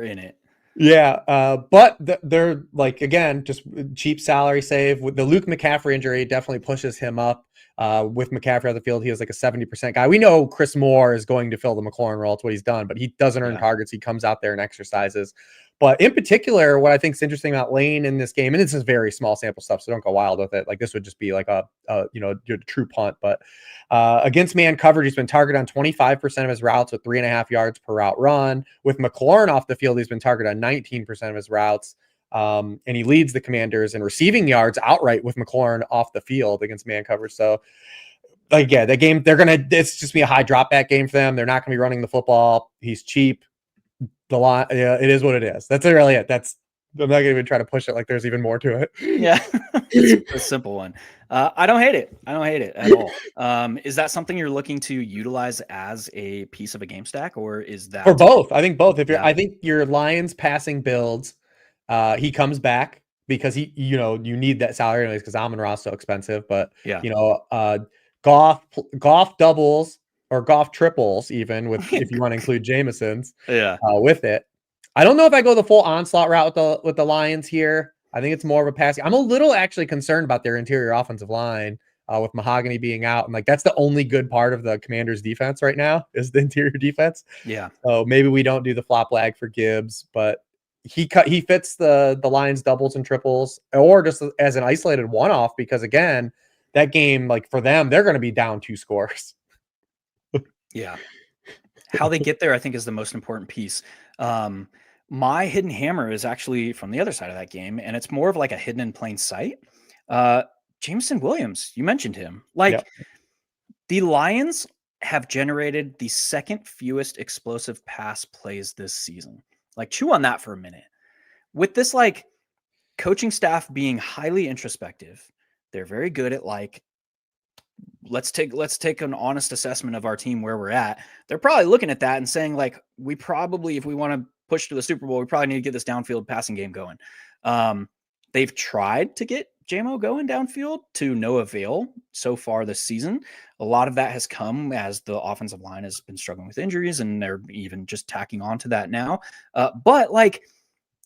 in it. Yeah, but they're like, again, just cheap salary save. With the Luke McCaffrey injury, definitely pushes him up. With McCaffrey on the field, he was like a 70% guy. We know Chris Moore is going to fill the McLaurin role. It's what he's done, but he doesn't earn targets. He comes out there and exercises. But in particular, what I think is interesting about Lane in this game, and this is very small sample stuff, so don't go wild with it. Like this would just be like your true punt. But against man coverage, he's been targeted on 25% of his routes with 3.5 yards per route run. With McLaurin off the field, he's been targeted on 19% of his routes. And he leads the Commanders in receiving yards outright with McLaurin off the field against man coverage. So, like, yeah, the game, it's just be a high drop back game for them. They're not going to be running the football. He's cheap. The line, yeah, it is what it is. That's really it. I'm not going to even try to push it like there's even more to it. Yeah, it's a simple one. I don't hate it. I don't hate it at all. Is that something you're looking to utilize as a piece of a game stack, or is that for both? I think both. I think your Lions passing builds, he comes back because you need that salary anyways because Amon-Ra's so expensive. But Goff doubles or Goff triples even with if you want to include Jameson's with it. I don't know if I go the full onslaught route with the Lions here. I think it's more of a passing. I'm a little actually concerned about their interior offensive line with Mahogany being out. And like, that's the only good part of the Commanders defense right now is the interior defense. Yeah. So maybe we don't do the flop lag for Gibbs, but he fits the Lions doubles and triples or just as an isolated one-off, because again, that game, like for them, they're going to be down 2 scores. Yeah. How they get there, I think, is the most important piece. My hidden hammer is actually from the other side of that game, and it's more of like a hidden in plain sight. Jameson Williams, you mentioned him. Like, the Lions have generated the second fewest explosive pass plays this season. Like, chew on that for a minute. With this, like, coaching staff being highly introspective, they're very good at like, let's take an honest assessment of our team where we're at. They're probably looking at that and saying like, we probably, if we want to push to the Super Bowl, we probably need to get this downfield passing game going. They've tried to get JMO going downfield to no avail so far this season. A lot of that has come as the offensive line has been struggling with injuries, and they're even just tacking on to that now. But like,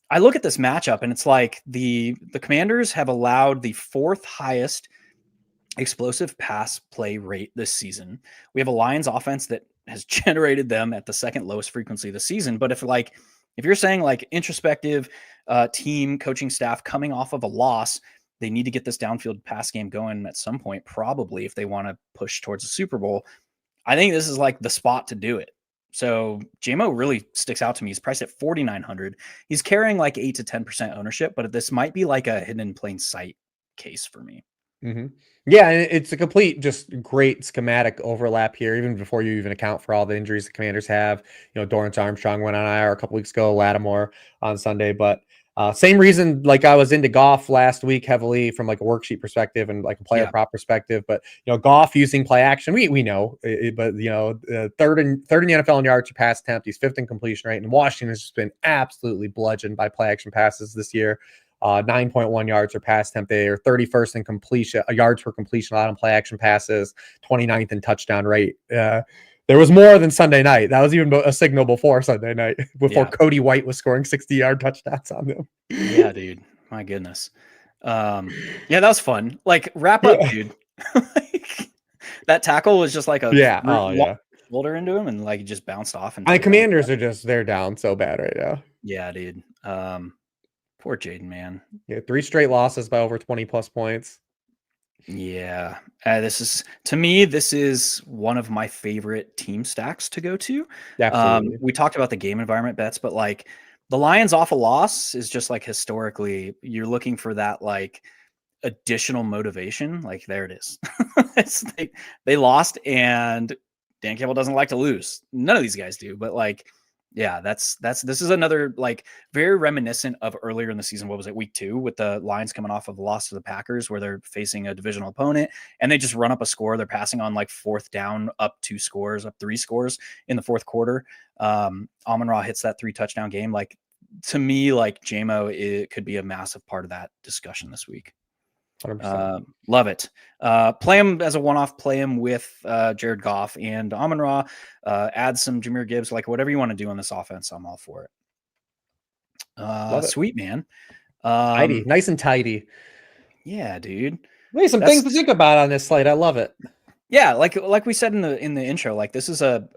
I look at this matchup and it's like the Commanders have allowed the 4th highest explosive pass play rate this season. We have a Lions offense that has generated them at the 2nd lowest frequency of the season. But if you're saying like introspective team coaching staff coming off of a loss, they need to get this downfield pass game going at some point, probably if they want to push towards the Super Bowl. I think this is like the spot to do it. So JMO really sticks out to me. He's priced at 4,900. He's carrying like 8 to 10% ownership, but this might be like a hidden in plain sight case for me. Mm-hmm. Yeah, and it's a complete, just great schematic overlap here, even before you even account for all the injuries the Commanders have. You know, Dorrance Armstrong went on IR a couple weeks ago, Lattimore on Sunday, but same reason, like I was into Goff last week heavily from like a worksheet perspective and like a player prop perspective, but you know, Goff using play action, we know, but you know, third in the NFL in yards to pass attempt, he's 5th in completion rate, and Washington has just been absolutely bludgeoned by play action passes this year. 9.1 yards per pass attempt. They are 31st in completion, yards per completion allowed on play action passes, 29th in touchdown rate. There was more than Sunday night. That was even a signal before Sunday night, before Cody White was scoring 60-yard touchdowns on them. Yeah, dude. My goodness. Yeah, that was fun. Like, wrap up, dude. Like, that tackle was just like a shoulder into him, and like he just bounced off. And Commanders are just, they're down so bad right now. Yeah, dude. Poor Jaden, man. Yeah, 3 straight losses by over 20 plus points. Yeah, this is one of my favorite team stacks to go to. Absolutely. We talked about the game environment bets, but like the Lions off a loss is just like historically, you're looking for that like additional motivation. Like there it is. They lost, and Dan Campbell doesn't like to lose. None of these guys do, but like, yeah, this is another like very reminiscent of earlier in the season. What was it, week 2, with the Lions coming off of a loss to the Packers, where they're facing a divisional opponent and they just run up a score. They're passing on like 4th down, up 3 scores in the 4th quarter. Amon-Ra hits that 3 touchdown game. Like, to me, like JMO, it could be a massive part of that discussion this week. 100%. Love it. Play him as a one-off, play him with Jared Goff and Amon-Ra, add some Jahmyr Gibbs, like whatever you want to do on this offense, I'm all for it. Sweet, man. Tidy, nice and tidy. Yeah, dude. Wait, some things to think about on this slate. I love it. Yeah, like we said in the intro, like this is a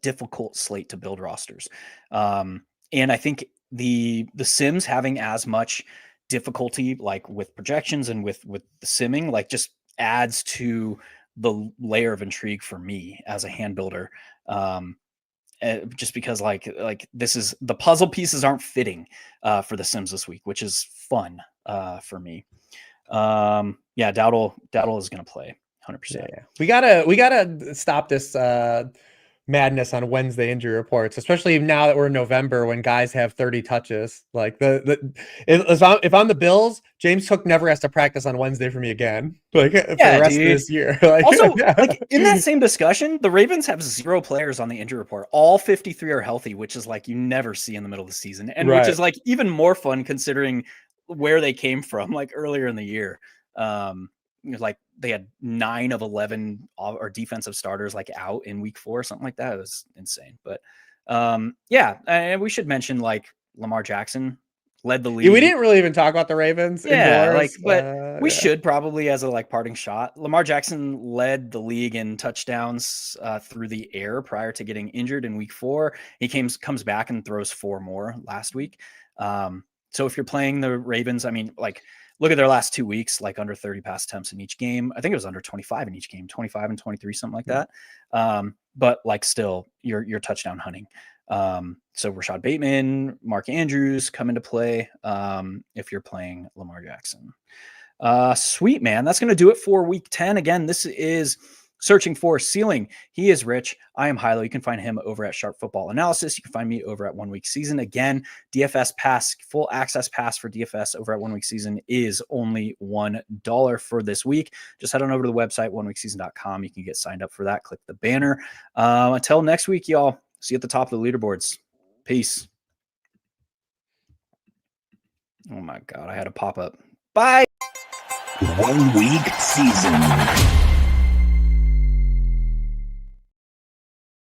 difficult slate to build rosters. And I think the Sims having as much difficulty like with projections and with the simming, like just adds to the layer of intrigue for me as a hand builder. Just because like this is, the puzzle pieces aren't fitting for the Sims this week, which is fun for me. Yeah, Dowdle is going to play 100%. Yeah. We gotta stop this madness on Wednesday injury reports, especially now that we're in November when guys have 30 touches. Like if I'm the Bills, James Cook never has to practice on Wednesday for me again. Like for the rest of this year. Like, also, like in that same discussion, the Ravens have 0 players on the injury report. All 53 are healthy, which is like you never see in the middle of the season, and which is like even more fun considering where they came from, like earlier in the year. Like they had 9 of 11 or defensive starters like out in week 4 or something like that. It was insane. But yeah, and we should mention like Lamar Jackson led the league. Yeah, we didn't really even talk about the Ravens. Yeah, indoors. but we should probably, as a parting shot. Lamar Jackson led the league in touchdowns through the air prior to getting injured in week 4. He comes back and throws 4 more last week. So if you're playing the Ravens, I mean, look at their last 2 weeks, under 30 pass attempts in each game. I think it was under 25 in each game, 25 and 23, something like that. But still, you're touchdown hunting. So Rashad Bateman, Mark Andrews come into play if you're playing Lamar Jackson. Sweet, man. That's going to do it for week 10. Again, this is Searching for Ceiling. He is Rich. I am Hilow. You can find him over at Sharp Football Analysis. You can find me over at 1 Week Season. Again, DFS pass, full access pass for DFS over at 1 Week Season is only $1 for this week. Just head on over to the website, oneweekseason.com. You can get signed up for that. Click the banner. Until next week, y'all. See you at the top of the leaderboards. Peace. Oh my God, I had a pop up. Bye. 1 Week Season.